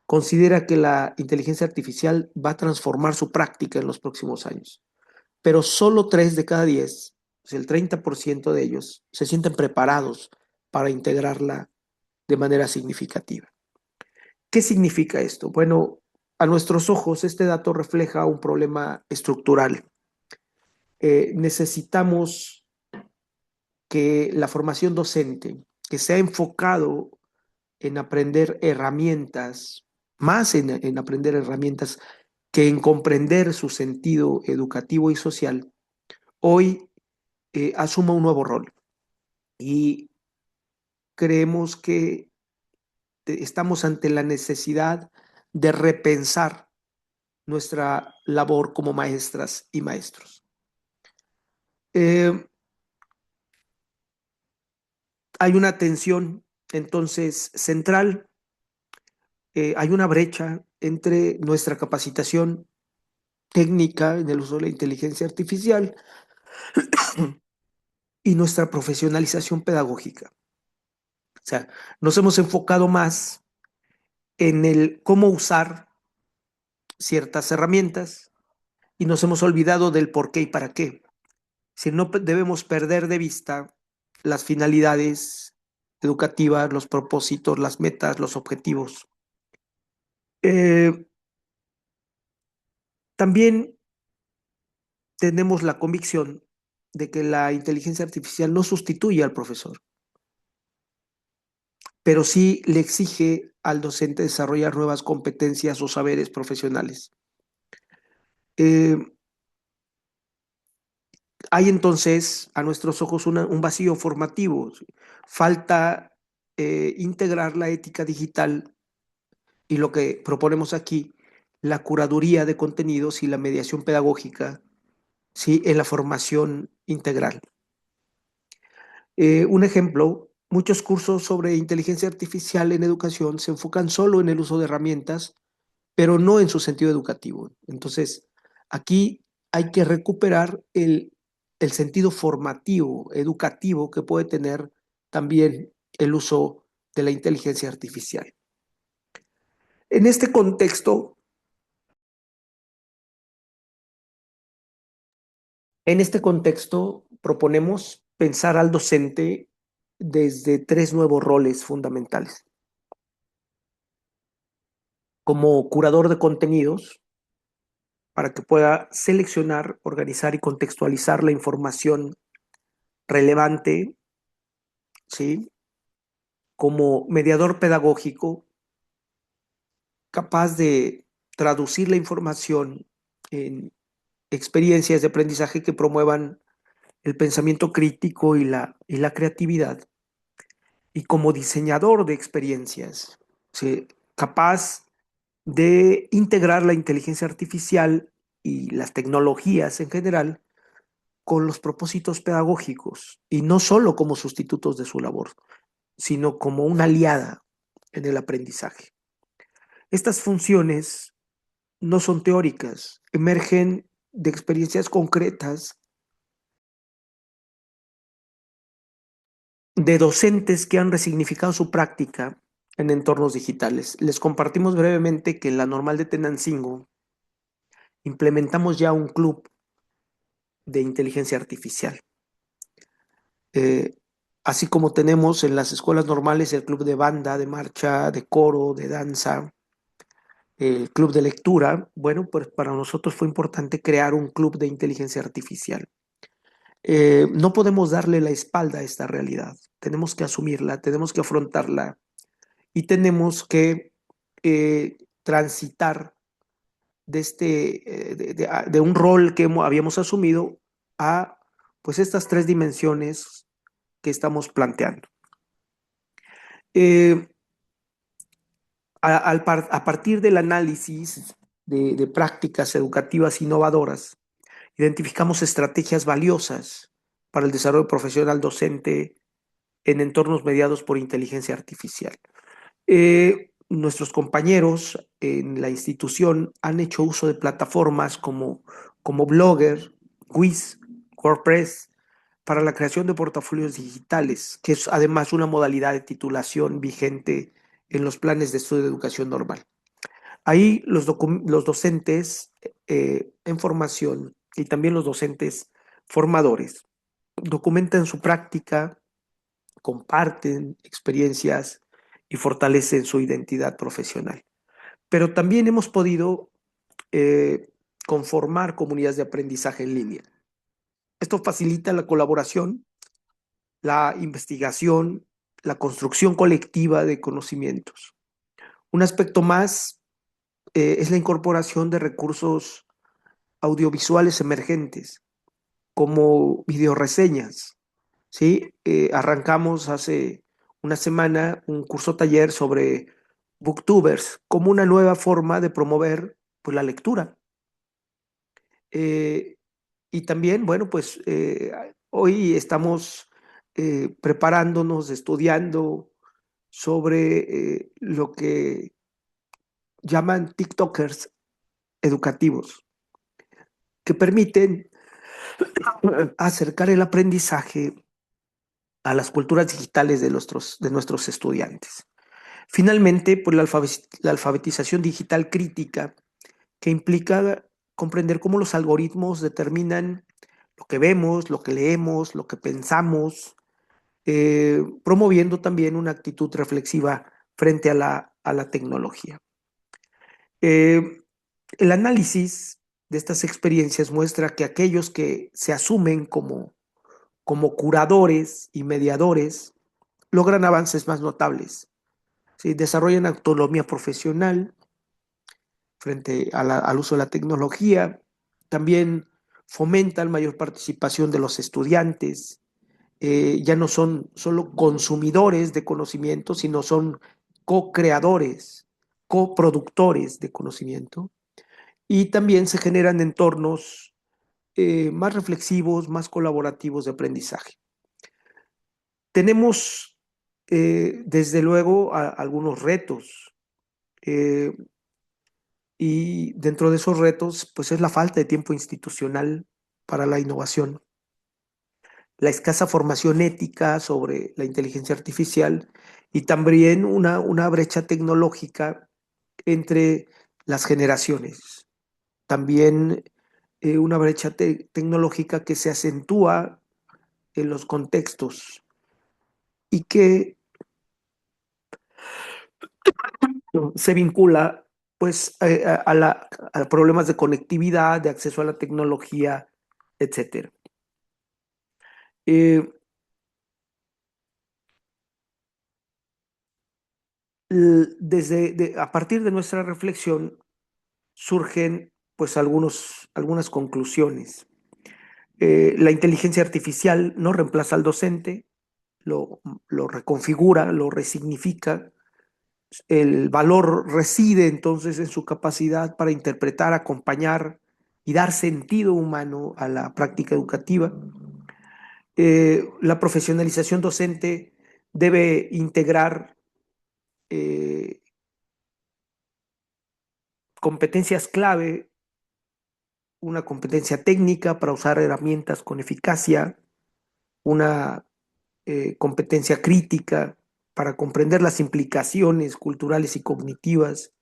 considera que la inteligencia artificial va a transformar su práctica en los próximos años. Pero solo 3 de cada 10, o sea, el 30% de ellos, se sienten preparados para integrarla de manera significativa. ¿Qué significa esto? Bueno, a nuestros ojos este dato refleja un problema estructural. Necesitamos que la formación docente, que sea enfocado en aprender herramientas, más en aprender herramientas que en comprender su sentido educativo y social, hoy asuma un nuevo rol. Y creemos que estamos ante la necesidad de repensar nuestra labor como maestras y maestros. Hay una tensión entonces central, hay una brecha entre nuestra capacitación técnica en el uso de la inteligencia artificial y nuestra profesionalización pedagógica. O sea, nos hemos enfocado más en el cómo usar ciertas herramientas y nos hemos olvidado del por qué y para qué. Si no debemos perder de vista las finalidades educativas, los propósitos, las metas, los objetivos. También tenemos la convicción de que la inteligencia artificial no sustituye al profesor, pero sí le exige al docente desarrollar nuevas competencias o saberes profesionales. Hay entonces, a nuestros ojos, un vacío formativo. Falta integrar la ética digital y lo que proponemos aquí, la curaduría de contenidos y la mediación pedagógica, ¿sí?, en la formación integral. Un ejemplo, muchos cursos sobre inteligencia artificial en educación se enfocan solo en el uso de herramientas, pero no en su sentido educativo. Entonces, aquí hay que recuperar el sentido formativo, educativo que puede tener también el uso de la inteligencia artificial. En este contexto, proponemos pensar al docente desde 3 nuevos roles fundamentales. Como curador de contenidos, para que pueda seleccionar, organizar y contextualizar la información relevante, ¿sí? Como mediador pedagógico, capaz de traducir la información en experiencias de aprendizaje que promuevan el pensamiento crítico y la creatividad. Y como diseñador de experiencias, ¿sí?, capaz de integrar la inteligencia artificial y las tecnologías en general con los propósitos pedagógicos y no solo como sustitutos de su labor, sino como una aliada en el aprendizaje. Estas funciones no son teóricas, emergen de experiencias concretas de docentes que han resignificado su práctica en entornos digitales. Les compartimos brevemente que en la Normal de Tenancingo implementamos ya un club de inteligencia artificial. Así como tenemos en las escuelas normales el club de banda, de marcha, de coro, de danza, el club de lectura, bueno, pues para nosotros fue importante crear un club de inteligencia artificial. No podemos darle la espalda a esta realidad, tenemos que asumirla, tenemos que afrontarla y tenemos que transitar de un rol que habíamos asumido a pues estas 3 dimensiones que estamos planteando. A partir del análisis de prácticas educativas innovadoras, identificamos estrategias valiosas para el desarrollo profesional docente en entornos mediados por inteligencia artificial. Nuestros compañeros en la institución han hecho uso de plataformas como Blogger, Quiz, WordPress, para la creación de portafolios digitales, que es además una modalidad de titulación vigente en los planes de estudio de educación normal. Ahí los docentes en formación y también los docentes formadores documentan su práctica, comparten experiencias y fortalecen su identidad profesional. Pero también hemos podido conformar comunidades de aprendizaje en línea. Esto facilita la colaboración, la investigación, la construcción colectiva de conocimientos. Un aspecto más es la incorporación de recursos audiovisuales emergentes, como videoreseñas, ¿sí? Arrancamos hace una semana un curso taller sobre booktubers como una nueva forma de promover pues, la lectura. Y también, bueno, pues hoy estamos preparándonos, estudiando sobre lo que llaman TikTokers educativos, que permiten acercar el aprendizaje a las culturas digitales de nuestros estudiantes. Finalmente, pues la alfabetización digital crítica, que implica comprender cómo los algoritmos determinan lo que vemos, lo que leemos, lo que pensamos, promoviendo también una actitud reflexiva frente a la tecnología. El análisis de estas experiencias muestra que aquellos que se asumen como curadores y mediadores logran avances más notables, ¿sí? Desarrollan autonomía profesional frente al uso de la tecnología, también fomentan mayor participación de los estudiantes, ya no son solo consumidores de conocimiento, sino son co-creadores coproductores de conocimiento, y también se generan entornos más reflexivos, más colaborativos de aprendizaje. Tenemos, desde luego, algunos retos, y dentro de esos retos, pues es la falta de tiempo institucional para la innovación, la escasa formación ética sobre la inteligencia artificial y también una brecha tecnológica entre las generaciones. También una brecha tecnológica que se acentúa en los contextos y que se vincula pues a problemas de conectividad, de acceso a la tecnología, etcétera. A partir de nuestra reflexión surgen pues algunas conclusiones. La inteligencia artificial no reemplaza al docente, lo reconfigura, lo resignifica. El valor reside entonces en su capacidad para interpretar, acompañar y dar sentido humano a la práctica educativa. La profesionalización docente debe integrar competencias clave, una competencia técnica para usar herramientas con eficacia, una competencia crítica para comprender las implicaciones culturales y cognitivas,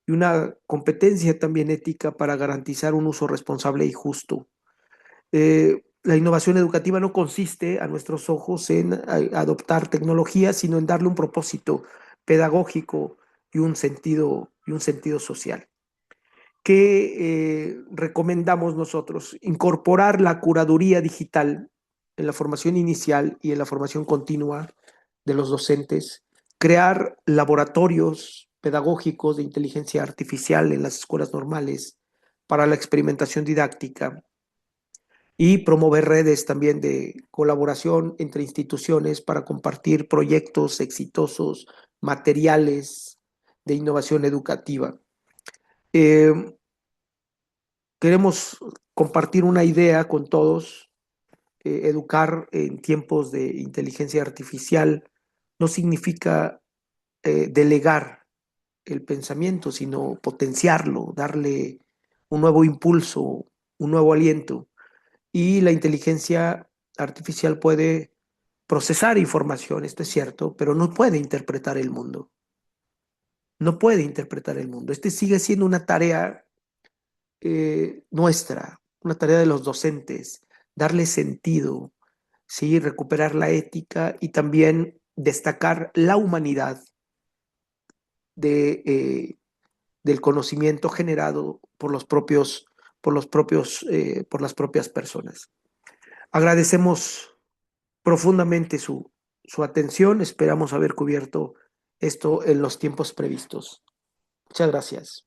y una competencia también ética para garantizar un uso responsable y justo. La innovación educativa no consiste, a nuestros ojos, en adoptar tecnología, sino en darle un propósito pedagógico y un sentido social. ¿Qué recomendamos nosotros? Incorporar la curaduría digital en la formación inicial y en la formación continua de los docentes, crear laboratorios pedagógicos de inteligencia artificial en las escuelas normales para la experimentación didáctica y promover redes también de colaboración entre instituciones para compartir proyectos exitosos, materiales de innovación educativa. Queremos compartir una idea con todos. Educar en tiempos de inteligencia artificial no significa delegar el pensamiento, sino potenciarlo, darle un nuevo impulso, un nuevo aliento. Y la inteligencia artificial puede procesar información, esto es cierto, pero no puede interpretar el mundo. No puede interpretar el mundo. Este sigue siendo una tarea nuestra, una tarea de los docentes, darle sentido, ¿sí? Recuperar la ética y también destacar la humanidad del conocimiento generado por las propias personas. Agradecemos profundamente su atención, esperamos haber cubierto esto en los tiempos previstos. Muchas gracias.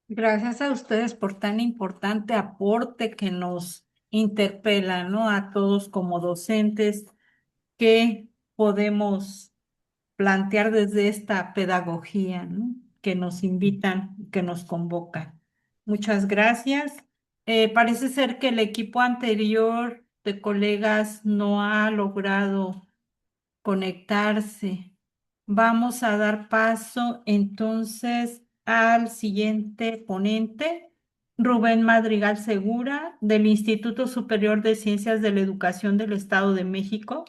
Gracias a ustedes por tan importante aporte que nos interpela, ¿no? A todos como docentes que podemos plantear desde esta pedagogía, ¿no? Que nos invitan, que nos convocan. Muchas gracias. Parece ser que el equipo anterior de colegas no ha logrado conectarse. Vamos a dar paso entonces al siguiente ponente, Rubén Madrigal Segura, del Instituto Superior de Ciencias de la Educación del Estado de México,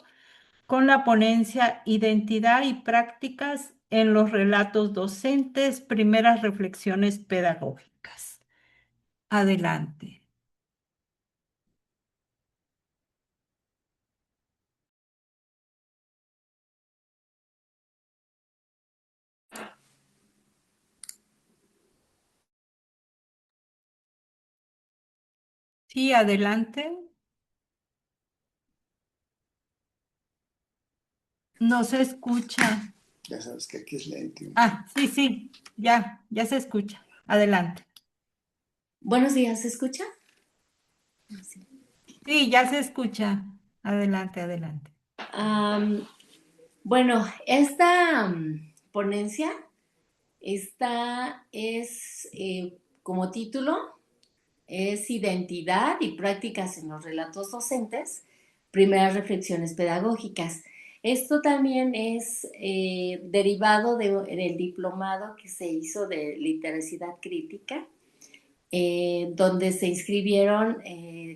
con la ponencia Identidad y prácticas en los relatos docentes, primeras reflexiones pedagógicas. Adelante. Sí, adelante. No se escucha. Ya sabes que aquí es lento. Sí, sí, ya se escucha. Adelante. Buenos días, ¿se escucha? Sí, ya se escucha. Adelante, adelante. Bueno, esta ponencia como título, es Identidad y prácticas en los relatos docentes, primeras reflexiones pedagógicas. Esto también es derivado del diplomado que se hizo de literacidad crítica, donde se inscribieron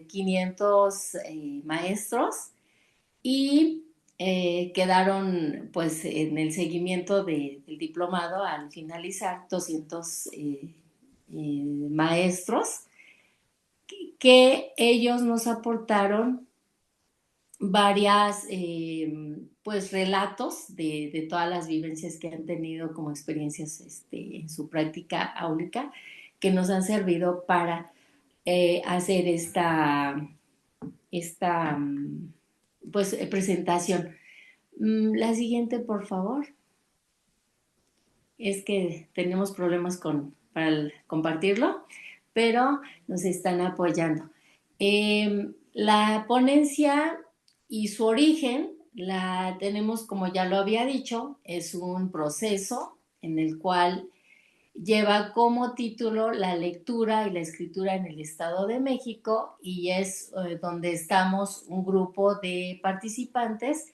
500 maestros y quedaron pues en el seguimiento del diplomado al finalizar 200 maestros que ellos nos aportaron varias pues relatos de todas las vivencias que han tenido como experiencias en su práctica áulica que nos han servido para hacer esta pues presentación. La siguiente, por favor. Es que tenemos problemas para compartirlo, pero nos están apoyando. La ponencia y su origen la tenemos, como ya lo había dicho, es un proceso en el cual lleva como título La lectura y la escritura en el Estado de México y es donde estamos un grupo de participantes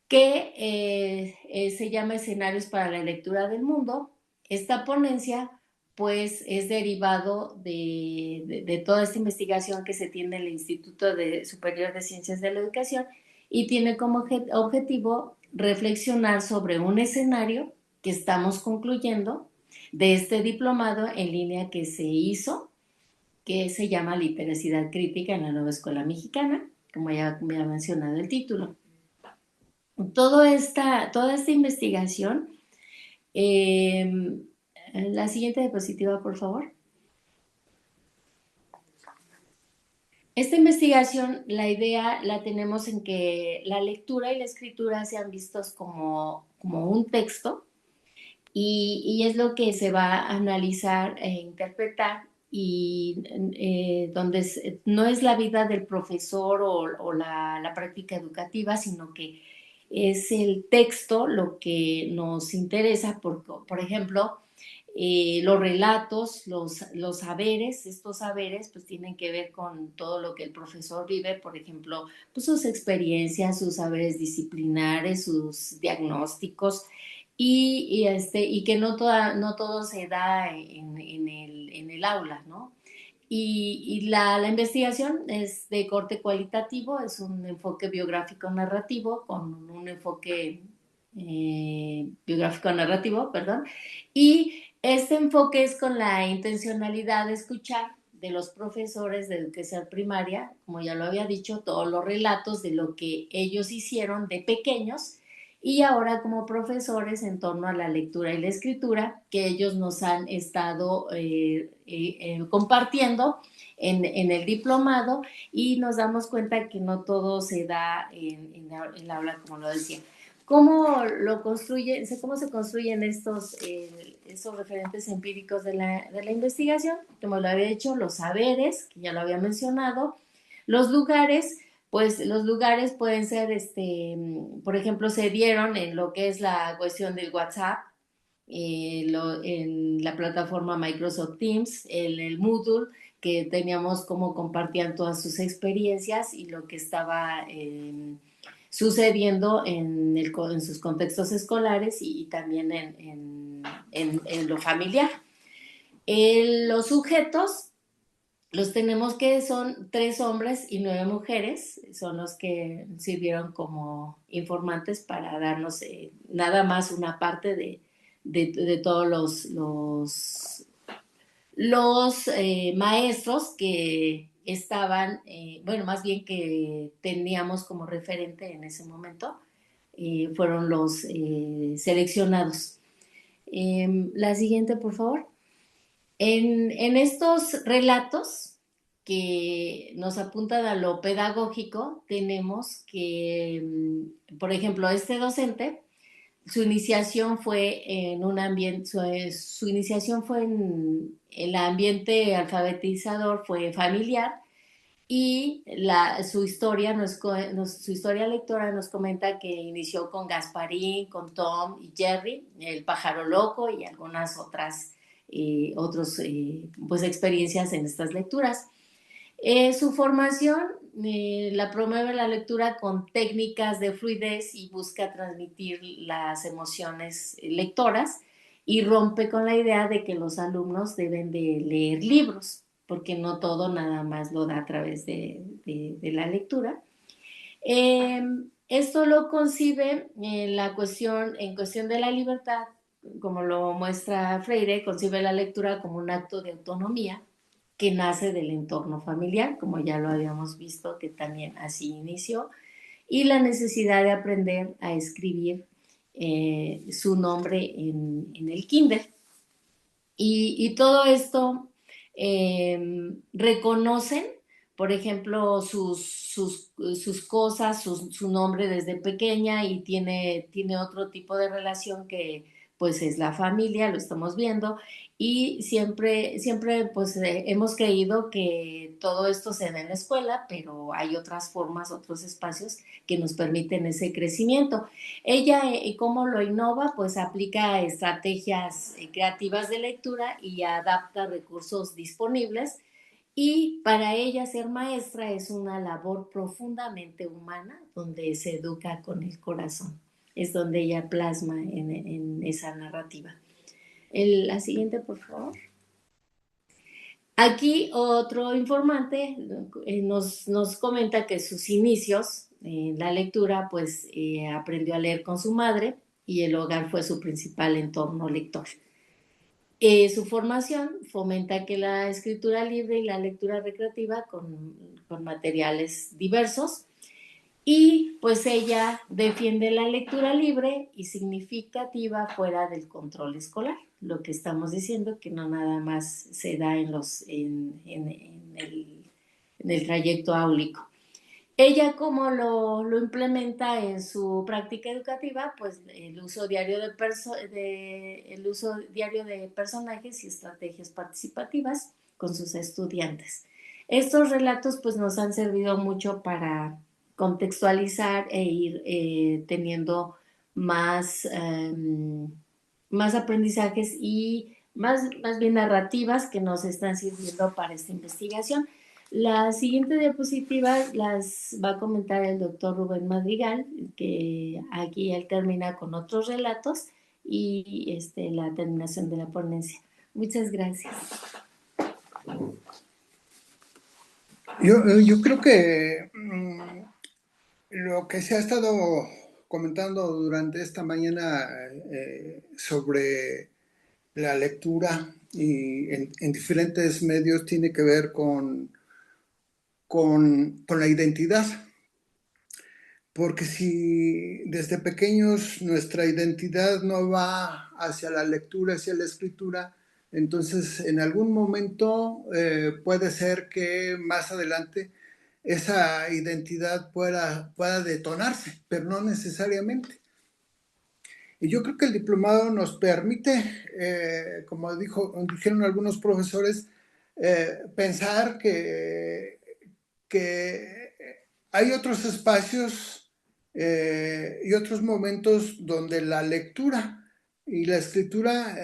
que se llama Escenarios para la Lectura del Mundo. Esta ponencia pues es derivado de toda esta investigación que se tiene en el Instituto Superior de Ciencias de la Educación y tiene como objetivo reflexionar sobre un escenario que estamos concluyendo de este diplomado en línea que se hizo, que se llama Literacidad Crítica en la Nueva Escuela Mexicana, como ya me ha mencionado el título. Toda esta investigación, la siguiente diapositiva, por favor. Esta investigación, la idea la tenemos en que la lectura y la escritura sean vistos como un texto y es lo que se va a analizar e interpretar y donde no es la vida del profesor o la práctica educativa, sino que es el texto lo que nos interesa, por ejemplo, los relatos, los saberes, estos saberes pues tienen que ver con todo lo que el profesor vive, por ejemplo, pues sus experiencias, sus saberes disciplinares, sus diagnósticos y que no todo se da en el aula, ¿no? Y la investigación es de corte cualitativo, es un enfoque biográfico narrativo con un enfoque biográfico narrativo, perdón, y este enfoque es con la intencionalidad de escuchar de los profesores de educación primaria, como ya lo había dicho, todos los relatos de lo que ellos hicieron de pequeños y ahora como profesores en torno a la lectura y la escritura que ellos nos han estado compartiendo en el diplomado y nos damos cuenta que no todo se da en la aula, como lo decía. ¿Cómo se construyen estos referentes empíricos de la investigación? Como lo había hecho, los saberes, que ya lo había mencionado, los lugares, pues los lugares pueden ser, por ejemplo, se dieron en lo que es la cuestión del WhatsApp, en la plataforma Microsoft Teams, el Moodle, que teníamos cómo compartían todas sus experiencias y lo que estaba sucediendo en sus contextos escolares y también en lo familiar. Los sujetos los tenemos que son 3 hombres y 9 mujeres, son los que sirvieron como informantes para darnos nada más una parte de todos los maestros que estaban, bueno, más bien que teníamos como referente en ese momento, fueron los seleccionados. La siguiente, por favor. En estos relatos que nos apuntan a lo pedagógico, tenemos que, por ejemplo, este docente, su iniciación fue en un ambiente, su iniciación fue en el ambiente alfabetizador, fue familiar, y su historia lectora nos comenta que inició con Gasparín, con Tom y Jerry, el pájaro loco y algunas otras pues experiencias en estas lecturas. Su formación la promueve la lectura con técnicas de fluidez y busca transmitir las emociones lectoras y rompe con la idea de que los alumnos deben de leer libros, porque no todo nada más lo da a través de la lectura. Esto lo concibe en cuestión de la libertad, como lo muestra Freire, concibe la lectura como un acto de autonomía que nace del entorno familiar, como ya lo habíamos visto, que también así inició, y la necesidad de aprender a escribir su nombre en el kinder. Y todo esto reconocen, por ejemplo, sus cosas, su nombre desde pequeña, y tiene otro tipo de relación que pues es la familia, lo estamos viendo, y siempre pues hemos creído que todo esto se da en la escuela, pero hay otras formas, otros espacios que nos permiten ese crecimiento. Ella, ¿cómo lo innova? Pues aplica estrategias creativas de lectura y adapta recursos disponibles. Y para ella ser maestra es una labor profundamente humana, donde se educa con el corazón. Es donde ella plasma en esa narrativa. La siguiente, por favor. Aquí otro informante nos comenta que sus inicios en la lectura, pues aprendió a leer con su madre y el hogar fue su principal entorno lector. Su formación fomenta que la escritura libre y la lectura recreativa con materiales diversos, y pues ella defiende la lectura libre y significativa fuera del control escolar, lo que estamos diciendo, que no nada más se da en el trayecto áulico. Ella, ¿cómo lo implementa en su práctica educativa? Pues el uso diario de personajes y estrategias participativas con sus estudiantes. Estos relatos pues nos han servido mucho para contextualizar e ir teniendo más aprendizajes y más bien narrativas que nos están sirviendo para esta investigación. La siguiente diapositiva las va a comentar el doctor Rubén Madrigal, que aquí él termina con otros relatos y la terminación de la ponencia. Muchas gracias. Yo creo que lo que se ha estado comentando durante esta mañana sobre la lectura y en diferentes medios tiene que ver con la identidad. Porque si desde pequeños nuestra identidad no va hacia la lectura, hacia la escritura, entonces en algún momento puede ser que más adelante esa identidad pueda detonarse, pero no necesariamente. Y yo creo que el diplomado nos permite, como dijeron algunos profesores, pensar que hay otros espacios y otros momentos donde la lectura y la escritura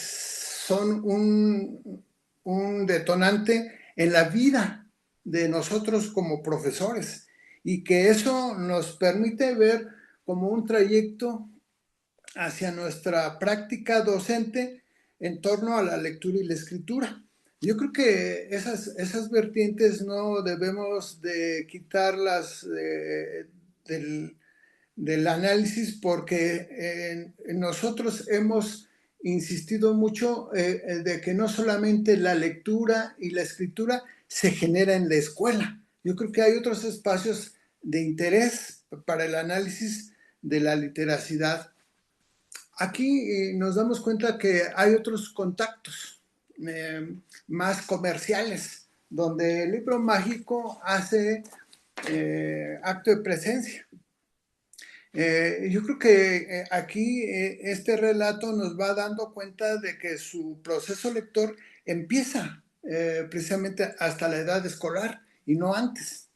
son un detonante en la vida de nosotros como profesores, y que eso nos permite ver como un trayecto hacia nuestra práctica docente en torno a la lectura y la escritura. Yo creo que esas vertientes no debemos de quitarlas del análisis, porque nosotros hemos insistido mucho de que no solamente la lectura y la escritura se genera en la escuela. Yo creo que hay otros espacios de interés para el análisis de la literacidad. Aquí nos damos cuenta que hay otros contactos más comerciales, donde el libro mágico hace acto de presencia. Yo creo que aquí este relato nos va dando cuenta de que su proceso lector empieza precisamente hasta la edad escolar y no antes.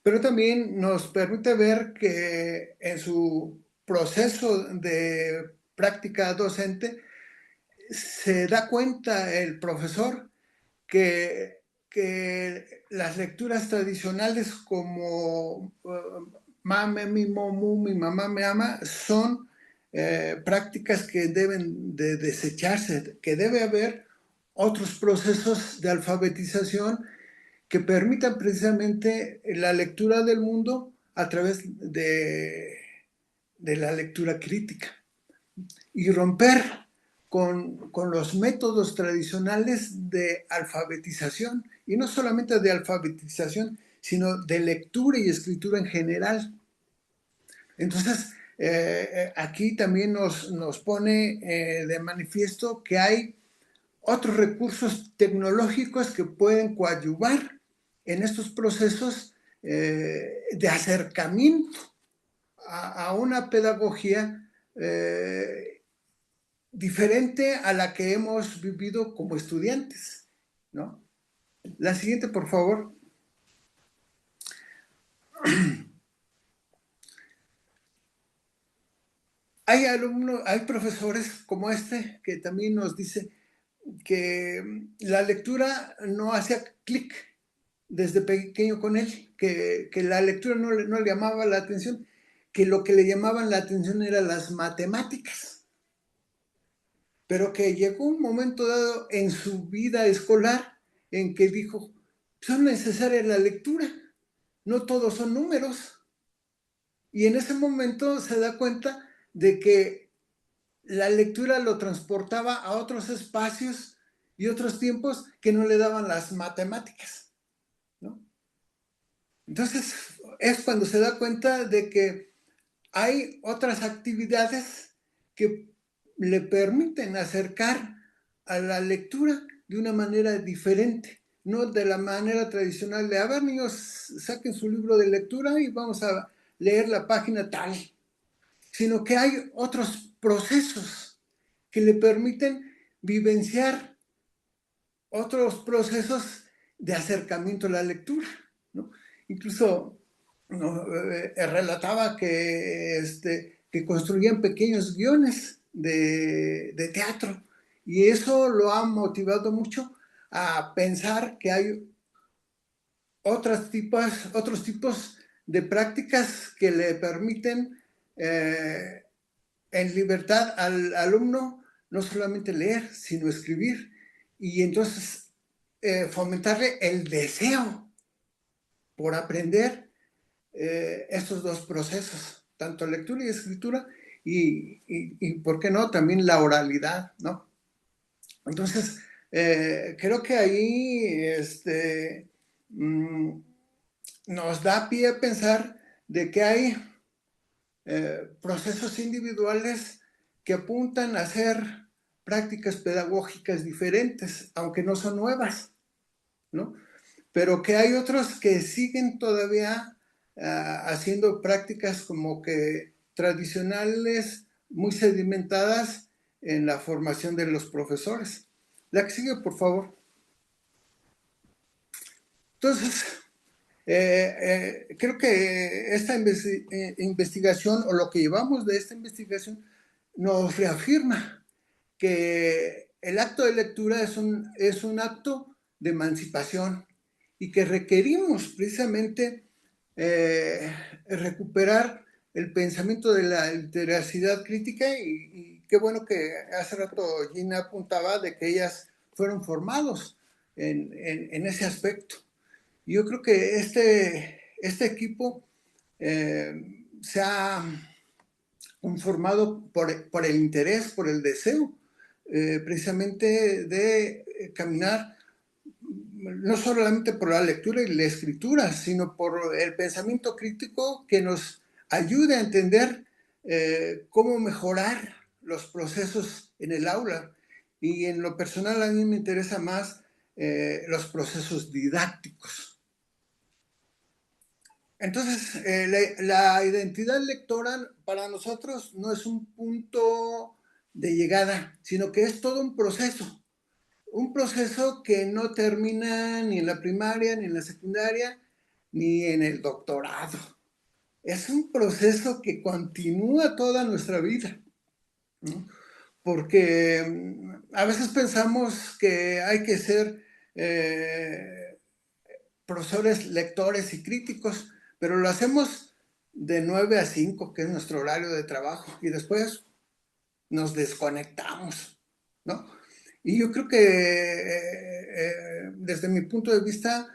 Pero también nos permite ver que en su proceso de práctica docente se da cuenta el profesor que las lecturas tradicionales como mame, mi momu, mi mamá me ama, son prácticas que deben de desecharse, que debe haber otros procesos de alfabetización que permitan precisamente la lectura del mundo a través de la lectura crítica y romper con los métodos tradicionales de alfabetización, y no solamente de alfabetización, sino de lectura y escritura en general. Entonces, aquí también nos pone de manifiesto que hay otros recursos tecnológicos que pueden coadyuvar en estos procesos de acercamiento a una pedagogía diferente a la que hemos vivido como estudiantes, ¿no? La siguiente, por favor. Hay alumnos, hay profesores como este que también nos dice que la lectura no hacía clic desde pequeño con él, que la lectura no le llamaba la atención, que lo que le llamaban la atención eran las matemáticas, pero que llegó un momento dado en su vida escolar en que dijo, son necesarias la lectura, no todos son números. Y en ese momento se da cuenta de que la lectura lo transportaba a otros espacios y otros tiempos que no le daban las matemáticas, ¿no? Entonces es cuando se da cuenta de que hay otras actividades que le permiten acercar a la lectura de una manera diferente, no de la manera tradicional de, a ver, niños, saquen su libro de lectura y vamos a leer la página tal, sino que hay otros procesos que le permiten vivenciar otros procesos de acercamiento a la lectura, ¿no? Incluso relataba que construían pequeños guiones de teatro y eso lo ha motivado mucho a pensar que hay otros tipos de prácticas que le permiten en libertad al alumno no solamente leer, sino escribir. Y entonces fomentarle el deseo por aprender estos dos procesos, tanto lectura y escritura, y ¿por qué no? También la oralidad, ¿no? Entonces, creo que ahí nos da pie a pensar de que hay procesos individuales que apuntan a hacer prácticas pedagógicas diferentes, aunque no son nuevas, ¿no? Pero que hay otros que siguen todavía haciendo prácticas como que tradicionales, muy sedimentadas en la formación de los profesores. La que sigue, por favor. Entonces, creo que esta investigación o lo que llevamos de esta investigación nos reafirma que el acto de lectura es un acto de emancipación y que requerimos precisamente recuperar el pensamiento de la literacidad crítica y qué bueno que hace rato Gina apuntaba de que ellas fueron formados en ese aspecto. Yo creo que este equipo se ha conformado por el interés, por el deseo, precisamente de caminar no solamente por la lectura y la escritura, sino por el pensamiento crítico que nos ayude a entender cómo mejorar los procesos en el aula. Y en lo personal a mí me interesa más los procesos didácticos. Entonces, la identidad lectora para nosotros no es un punto de llegada, sino que es todo un proceso que no termina ni en la primaria, ni en la secundaria, ni en el doctorado. Es un proceso que continúa toda nuestra vida, ¿no? Porque a veces pensamos que hay que ser profesores, lectores y críticos, pero lo hacemos de 9 a 5, que es nuestro horario de trabajo, y después nos desconectamos, ¿no? Y yo creo que desde mi punto de vista,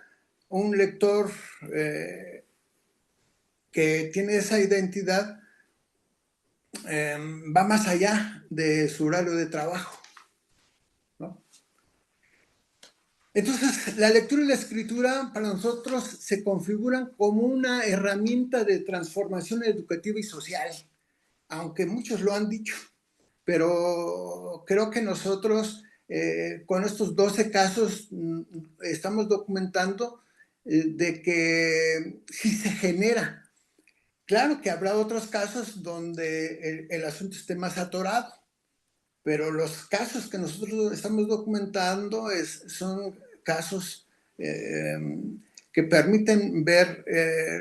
un lector que tiene esa identidad va más allá de su horario de trabajo, ¿no? Entonces, la lectura y la escritura para nosotros se configuran como una herramienta de transformación educativa y social, aunque muchos lo han dicho, pero creo que nosotros con estos 12 casos estamos documentando de que sí se genera. Claro que habrá otros casos donde el asunto esté más atorado, pero los casos que nosotros estamos documentando son casos que permiten ver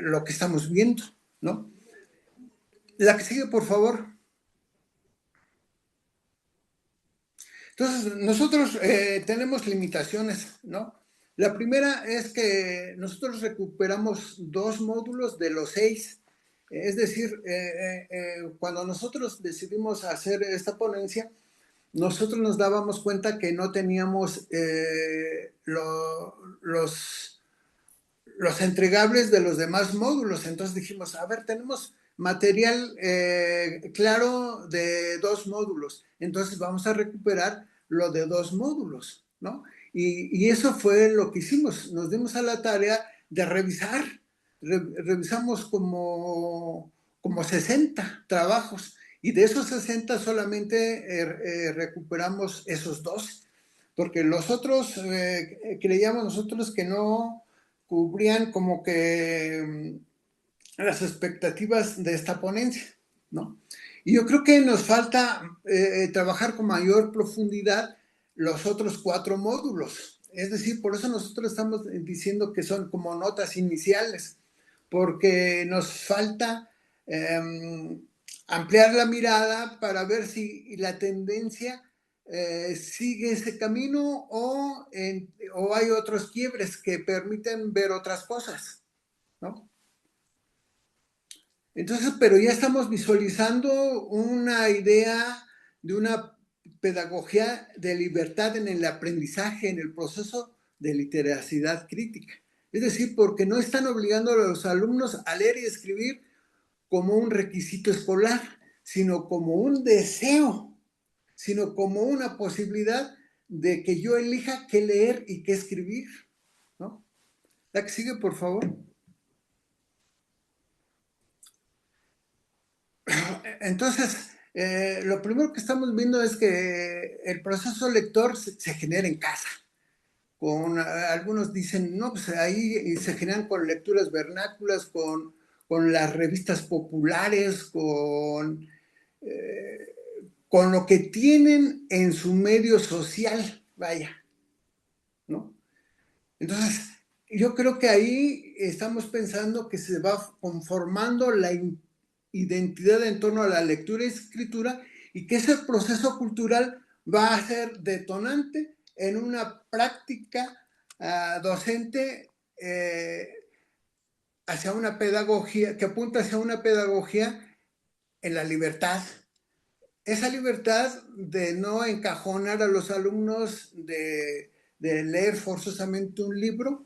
lo que estamos viendo, ¿no? La que sigue, por favor. Entonces, nosotros tenemos limitaciones, ¿no? La primera es que nosotros recuperamos 2 módulos de los 6. Es decir, cuando nosotros decidimos hacer esta ponencia, nosotros nos dábamos cuenta que no teníamos los entregables de los demás módulos. Entonces dijimos, a ver, tenemos material claro de 2 módulos, entonces vamos a recuperar lo de 2 módulos, ¿no? Y eso fue lo que hicimos, nos dimos a la tarea de revisar, revisamos como 60 trabajos, y de esos 60 solamente recuperamos esos 2, porque los otros creíamos nosotros que no cubrían como que las expectativas de esta ponencia, ¿no? Y yo creo que nos falta trabajar con mayor profundidad los otros 4 módulos. Es decir, por eso nosotros estamos diciendo que son como notas iniciales, porque nos falta ampliar la mirada para ver si la tendencia sigue ese camino o hay otros quiebres que permiten ver otras cosas, ¿no? Entonces, pero ya estamos visualizando una idea de una pedagogía de libertad en el aprendizaje, en el proceso de literacidad crítica. Es decir, porque no están obligando a los alumnos a leer y escribir como un requisito escolar, sino como un deseo, sino como una posibilidad de que yo elija qué leer y qué escribir, ¿no? La que sigue, por favor. Entonces, lo primero que estamos viendo es que el proceso lector se genera en casa. Algunos dicen, no, pues ahí se generan con lecturas vernáculas, con las revistas populares, con lo que tienen en su medio social, vaya, ¿no? Entonces, yo creo que ahí estamos pensando que se va conformando la identidad en torno a la lectura y escritura, y que ese proceso cultural va a ser detonante en una práctica docente hacia una pedagogía, que apunta hacia una pedagogía en la libertad. Esa libertad de no encajonar a los alumnos, de leer forzosamente un libro,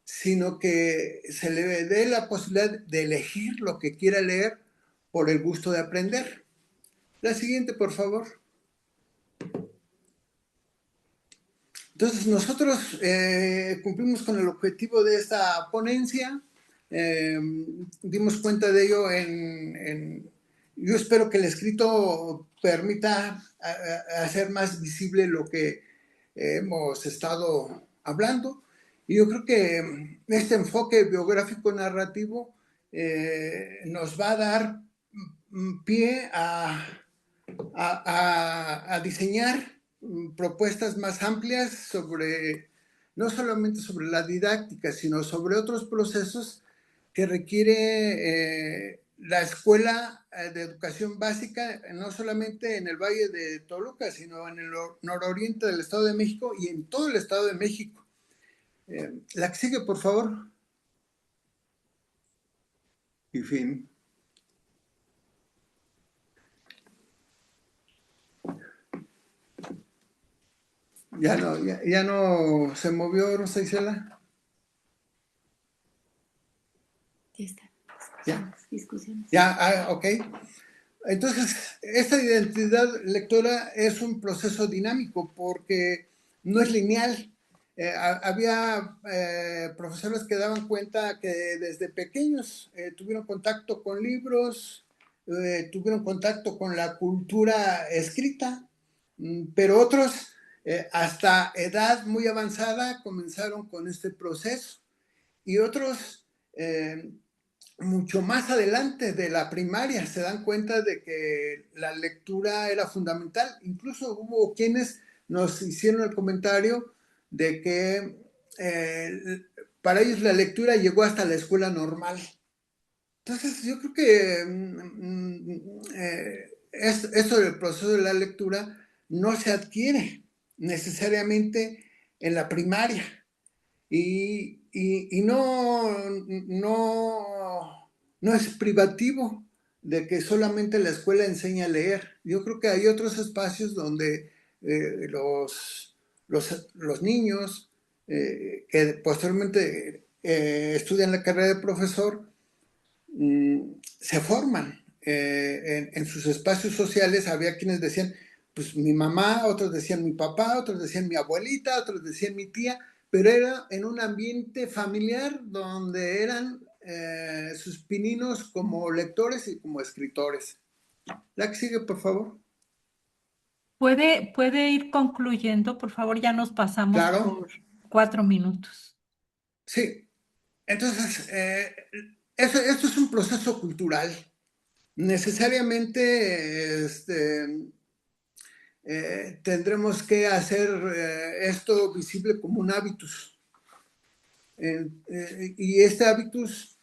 sino que se le dé la posibilidad de elegir lo que quiera leer por el gusto de aprender. La siguiente, por favor. Entonces, nosotros cumplimos con el objetivo de esta ponencia. Dimos cuenta de ello yo espero que el escrito permita hacer más visible lo que hemos estado hablando. Y yo creo que este enfoque biográfico narrativo nos va a dar pie a diseñar propuestas más amplias sobre, no solamente sobre la didáctica, sino sobre otros procesos que requiere la escuela de educación básica, no solamente en el Valle de Toluca, sino en el nororiente del Estado de México y en todo el Estado de México. La que sigue, por favor. Y fin. Ya no se movió Rosa Isela. Ya está. Ya. Discusiones. Ya, ok. Entonces, esta identidad lectora es un proceso dinámico porque no es lineal. Había profesores que daban cuenta que desde pequeños tuvieron contacto con libros, tuvieron contacto con la cultura escrita, pero otros hasta edad muy avanzada comenzaron con este proceso y otros mucho más adelante de la primaria se dan cuenta de que la lectura era fundamental. Incluso hubo quienes nos hicieron el comentario de que para ellos la lectura llegó hasta la escuela normal. Entonces yo creo que esto del proceso de la lectura no se adquiere necesariamente en la primaria. Y no es privativo de que solamente la escuela enseña a leer. Yo creo que hay otros espacios donde los niños que posteriormente estudian la carrera de profesor se forman en sus espacios sociales. Había quienes decían, pues mi mamá, otros decían mi papá, otros decían mi abuelita, otros decían mi tía, pero era en un ambiente familiar donde eran sus pininos como lectores y como escritores. La que sigue, por favor. ¿Puede ir concluyendo, por favor? Ya nos pasamos Claro. por 4 minutos. Sí. Entonces, esto es un proceso cultural. Necesariamente tendremos que hacer esto visible como un hábitus. Y este hábitus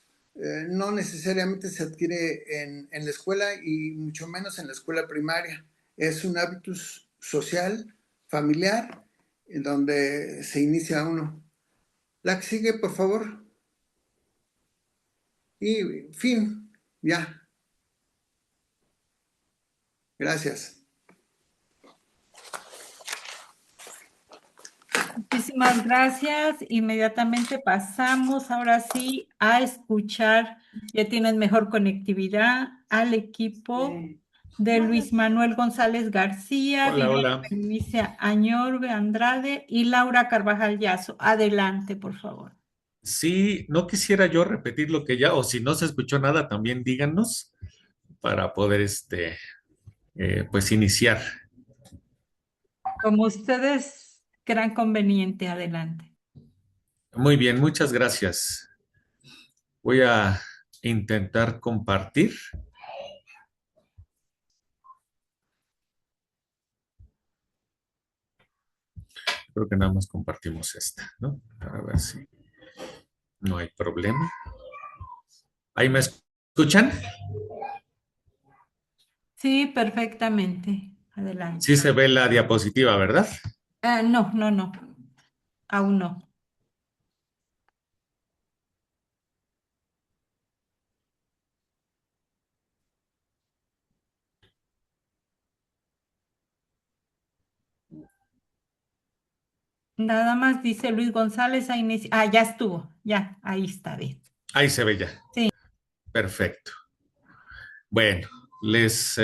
no necesariamente se adquiere en la escuela y mucho menos en la escuela primaria. Es un hábitus social, familiar, en donde se inicia uno. La que sigue, por favor. Y fin, ya. Gracias. Muchísimas gracias. Inmediatamente pasamos ahora sí a escuchar, ya tienen mejor conectividad, al equipo de Luis Manuel González García, Hola, hola. Berenice Añorbe Andrade y Laura Carvajal Yazo. Adelante, por favor. Sí, no quisiera yo repetir lo que ya, o si no se escuchó nada, también díganos para poder, pues iniciar. Como ustedes crean conveniente, adelante. Muy bien, muchas gracias. Voy a intentar compartir. Creo que nada más compartimos esta, ¿no? Para ver si no hay problema. ¿Ahí me escuchan? Sí, perfectamente. Adelante. Sí se ve la diapositiva, ¿verdad? No, aún no. Nada más dice Luis González a inicio. Ah, ya estuvo, ya, ahí está bien. Ahí se ve ya. Sí. Perfecto. Bueno, les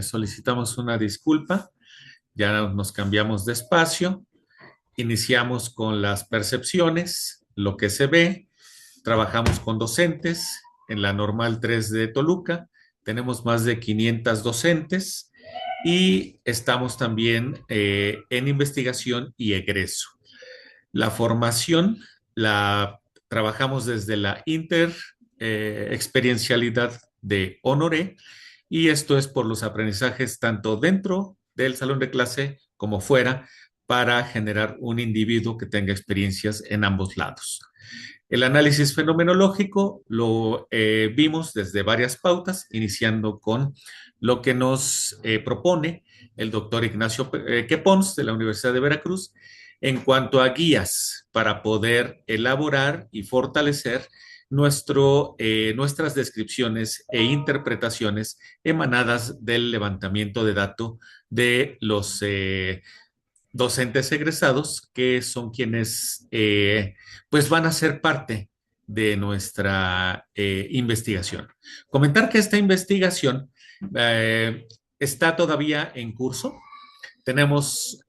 solicitamos una disculpa. Ya nos cambiamos de espacio. Iniciamos con las percepciones, lo que se ve. Trabajamos con docentes en la Normal 3 de Toluca. Tenemos más de 500 docentes y estamos también en investigación y egreso. La formación la trabajamos desde la experiencialidad de Honoré, y esto es por los aprendizajes tanto dentro del salón de clase como fuera, para generar un individuo que tenga experiencias en ambos lados. El análisis fenomenológico lo vimos desde varias pautas, iniciando con lo que nos propone el doctor Ignacio Quepons de la Universidad de Veracruz en cuanto a guías para poder elaborar y fortalecer nuestras descripciones e interpretaciones emanadas del levantamiento de datos de los docentes egresados, que son quienes pues van a ser parte de nuestra investigación. Comentar que esta investigación está todavía en curso. Tenemos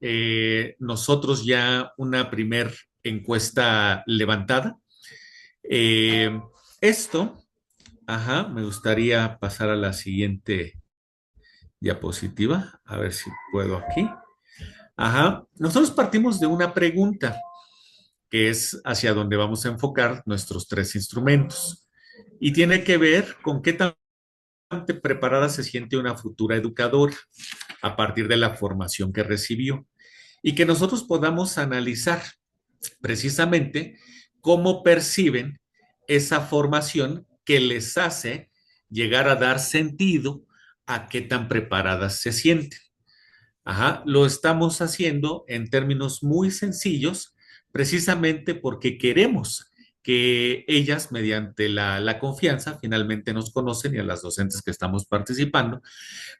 nosotros ya una primer encuesta levantada. Esto, me gustaría pasar a la siguiente diapositiva, a ver si puedo aquí. Nosotros partimos de una pregunta que es hacia dónde vamos a enfocar nuestros 3 instrumentos y tiene que ver con qué tan preparada se siente una futura educadora a partir de la formación que recibió y que nosotros podamos analizar precisamente cómo perciben esa formación que les hace llegar a dar sentido a qué tan preparadas se sienten. Lo estamos haciendo en términos muy sencillos, precisamente porque queremos que ellas, mediante la confianza, finalmente nos conocen y a las docentes que estamos participando,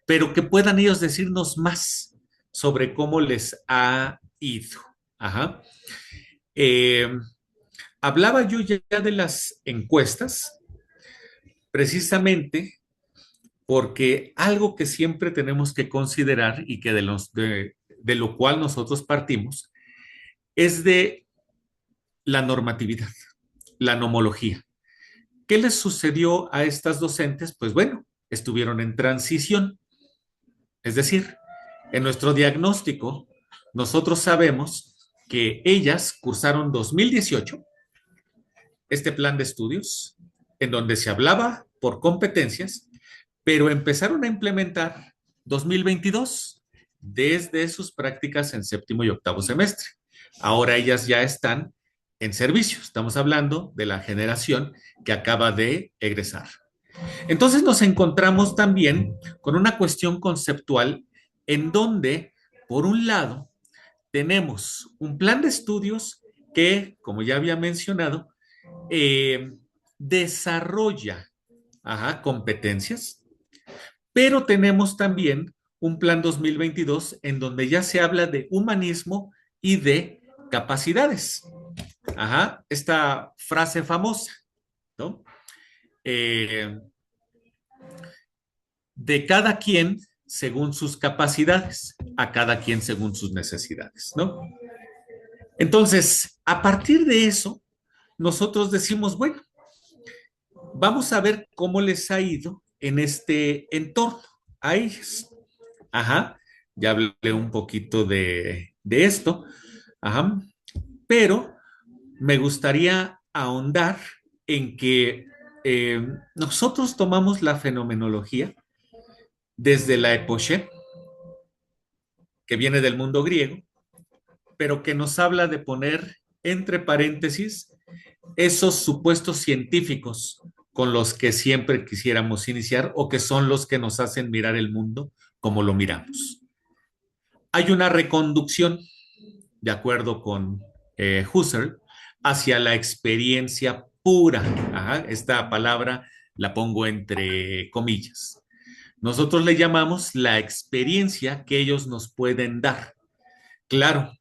pero que puedan ellos decirnos más sobre cómo les ha ido. Hablaba yo ya de las encuestas, precisamente porque algo que siempre tenemos que considerar y que de lo cual nosotros partimos es de la normatividad, la nomología. ¿Qué les sucedió a estas docentes? Pues bueno, estuvieron en transición. Es decir, en nuestro diagnóstico, nosotros sabemos que ellas cursaron 2018 este plan de estudios en donde se hablaba por competencias, pero empezaron a implementar 2022 desde sus prácticas en 7º y 8º semestre. Ahora ellas ya están en servicio. Estamos hablando de la generación que acaba de egresar. Entonces nos encontramos también con una cuestión conceptual en donde, por un lado, tenemos un plan de estudios que, como ya había mencionado, desarrolla competencias, pero tenemos también un plan 2022 en donde ya se habla de humanismo y de capacidades. Esta frase famosa, ¿no? De cada quien según sus capacidades, a cada quien según sus necesidades, ¿no? Entonces, a partir de eso, nosotros decimos, bueno, vamos a ver cómo les ha ido en este entorno a ellas. Ya hablé un poquito de esto, pero me gustaría ahondar en que nosotros tomamos la fenomenología desde la epoché, que viene del mundo griego, pero que nos habla de poner entre paréntesis esos supuestos científicos con los que siempre quisiéramos iniciar o que son los que nos hacen mirar el mundo como lo miramos. Hay una reconducción, de acuerdo con Husserl, hacia la experiencia pura. Esta palabra la pongo entre comillas. Nosotros le llamamos la experiencia que ellos nos pueden dar. Claro,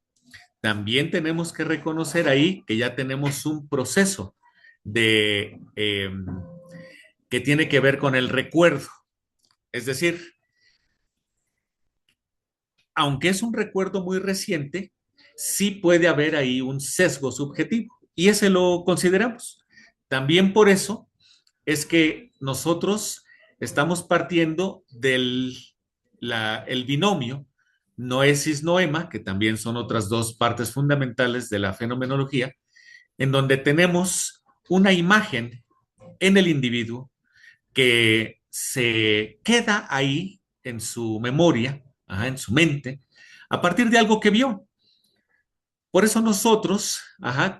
también tenemos que reconocer ahí que ya tenemos un proceso que tiene que ver con el recuerdo. Es decir, aunque es un recuerdo muy reciente, sí puede haber ahí un sesgo subjetivo y ese lo consideramos. También por eso es que nosotros estamos partiendo del el binomio noesis-noema, que también son otras dos partes fundamentales de la fenomenología, en donde tenemos una imagen en el individuo que se queda ahí en su memoria, en su mente, a partir de algo que vio. Por eso nosotros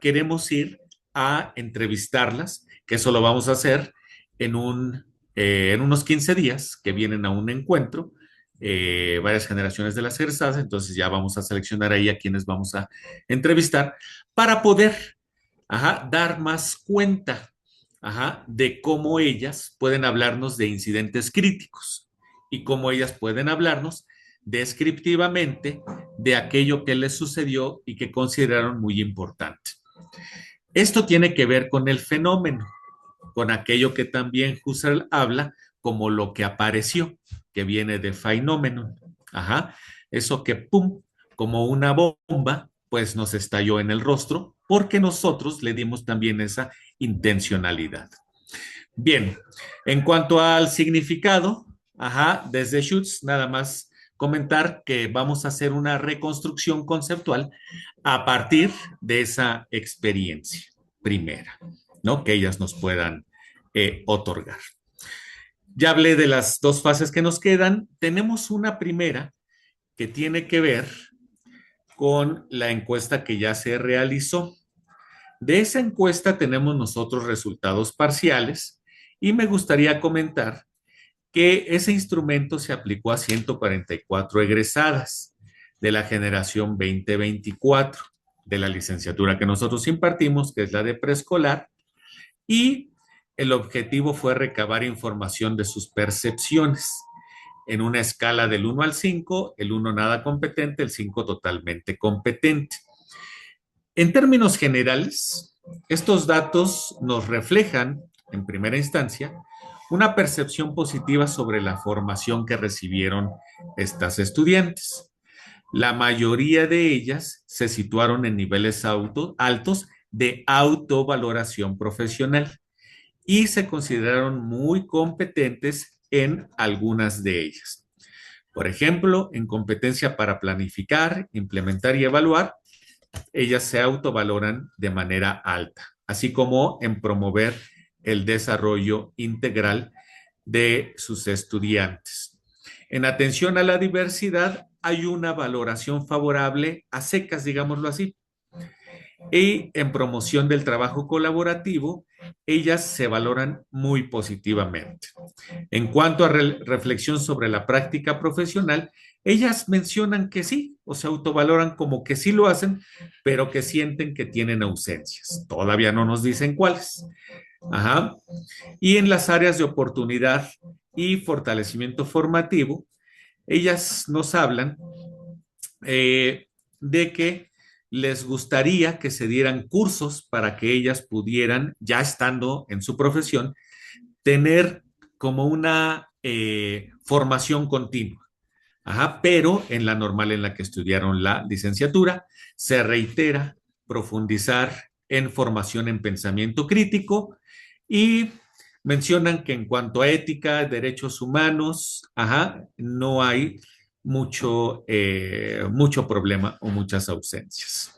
queremos ir a entrevistarlas, que eso lo vamos a hacer en unos 15 días, que vienen a un encuentro, varias generaciones de las egresadas, entonces ya vamos a seleccionar ahí a quienes vamos a entrevistar para poder dar más cuenta de cómo ellas pueden hablarnos de incidentes críticos y cómo ellas pueden hablarnos descriptivamente de aquello que les sucedió y que consideraron muy importante. Esto tiene que ver con el fenómeno, con aquello que también Husserl habla como lo que apareció, que viene de phenomenon. Eso que pum, como una bomba, pues nos estalló en el rostro, porque nosotros le dimos también esa intencionalidad. Bien, en cuanto al significado, desde Schutz, nada más comentar que vamos a hacer una reconstrucción conceptual a partir de esa experiencia primera, ¿no? Que ellas nos puedan otorgar. Ya hablé de las dos fases que nos quedan. Tenemos una primera que tiene que ver con la encuesta que ya se realizó. De esa encuesta tenemos nosotros resultados parciales y me gustaría comentar que ese instrumento se aplicó a 144 egresadas de la generación 2024 de la licenciatura que nosotros impartimos, que es la de preescolar, y el objetivo fue recabar información de sus percepciones en una escala del 1 al 5, el 1 nada competente, el 5 totalmente competente. En términos generales, estos datos nos reflejan, en primera instancia, una percepción positiva sobre la formación que recibieron estas estudiantes. La mayoría de ellas se situaron en niveles altos de autovaloración profesional y se consideraron muy competentes en algunas de ellas. Por ejemplo, en competencia para planificar, implementar y evaluar, ellas se autovaloran de manera alta, así como en promover el desarrollo integral de sus estudiantes. En atención a la diversidad, hay una valoración favorable a secas, digámoslo así. Y en promoción del trabajo colaborativo, ellas se valoran muy positivamente. En cuanto a reflexión sobre la práctica profesional, ellas mencionan que sí, o se autovaloran como que sí lo hacen, pero que sienten que tienen ausencias. Todavía no nos dicen cuáles. Y en las áreas de oportunidad y fortalecimiento formativo, ellas nos hablan de que les gustaría que se dieran cursos para que ellas pudieran, ya estando en su profesión, tener como una formación continua. Pero en la normal en la que estudiaron la licenciatura, se reitera profundizar en formación en pensamiento crítico y mencionan que en cuanto a ética, derechos humanos, no hay mucho problema o muchas ausencias.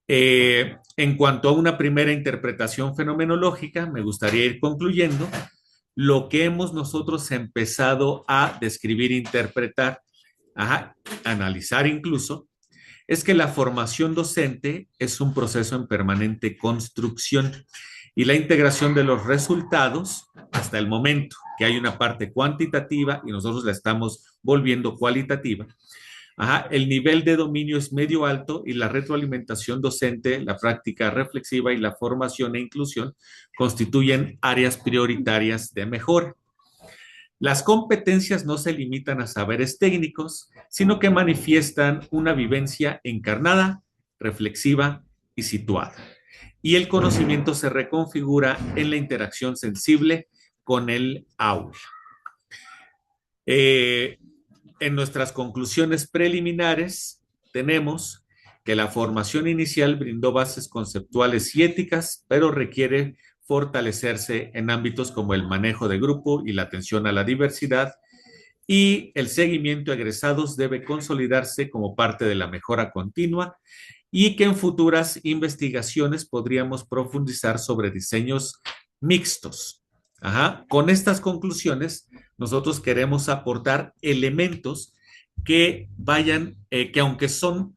En cuanto a una primera interpretación fenomenológica, me gustaría ir concluyendo. Lo que hemos nosotros empezado a describir, interpretar, analizar incluso, es que la formación docente es un proceso en permanente construcción y la integración de los resultados hasta el momento que hay una parte cuantitativa y nosotros la estamos volviendo cualitativa. El nivel de dominio es medio alto y la retroalimentación docente, la práctica reflexiva y la formación e inclusión constituyen áreas prioritarias de mejora. Las competencias no se limitan a saberes técnicos, sino que manifiestan una vivencia encarnada, reflexiva y situada. Y el conocimiento se reconfigura en la interacción sensible con el aula. En nuestras conclusiones preliminares tenemos que la formación inicial brindó bases conceptuales y éticas, pero requiere fortalecerse en ámbitos como el manejo de grupo y la atención a la diversidad, y el seguimiento a egresados debe consolidarse como parte de la mejora continua y que en futuras investigaciones podríamos profundizar sobre diseños mixtos. Ajá. Con estas conclusiones, nosotros queremos aportar elementos que vayan, que aunque son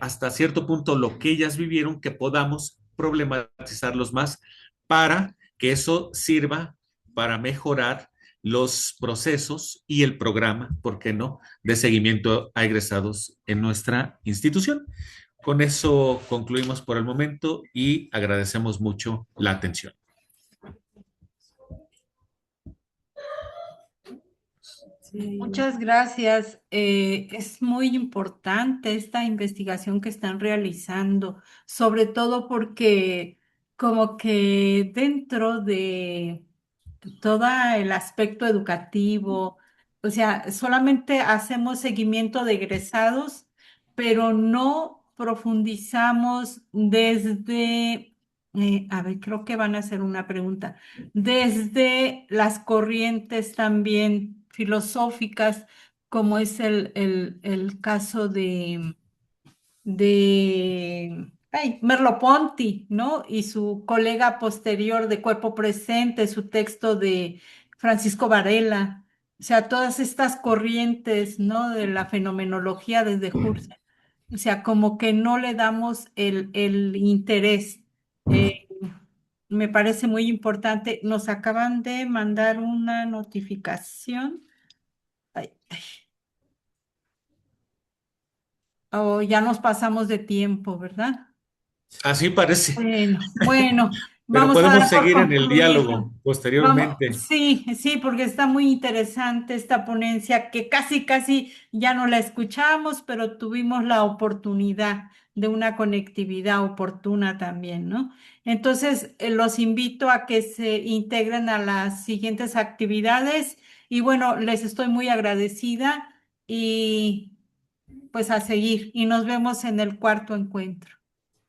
hasta cierto punto lo que ellas vivieron, que podamos problematizarlos más para que eso sirva para mejorar los procesos y el programa, ¿por qué no?, de seguimiento a egresados en nuestra institución. Con eso concluimos por el momento y agradecemos mucho la atención. Muchas gracias. Es muy importante esta investigación que están realizando, sobre todo porque como que dentro de todo el aspecto educativo, o sea, solamente hacemos seguimiento de egresados, pero no profundizamos desde, a ver, creo que van a hacer una pregunta, desde las corrientes también filosóficas, como es el caso de Merleau-Ponty, ¿no? Y su colega posterior de Cuerpo Presente, su texto de Francisco Varela. O sea, todas estas corrientes, ¿no? De la fenomenología desde Husserl. O sea, como que no le damos el interés. Eh, Me parece muy importante. Nos acaban de mandar una notificación. Ay, oh, ya nos pasamos de tiempo, ¿verdad? Así parece, Bueno, pero vamos a podemos dar por seguir en el concluido. diálogo Vamos, posteriormente. sí, sí, porque está muy interesante esta ponencia que casi ya no la escuchamos, pero tuvimos la oportunidad de una conectividad oportuna también, ¿no? Entonces, los invito a que se integren a las siguientes actividades y bueno, les estoy muy agradecida y pues a seguir y nos vemos en el cuarto encuentro.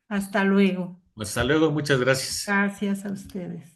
Hasta luego. Hasta luego, muchas gracias. Gracias a ustedes.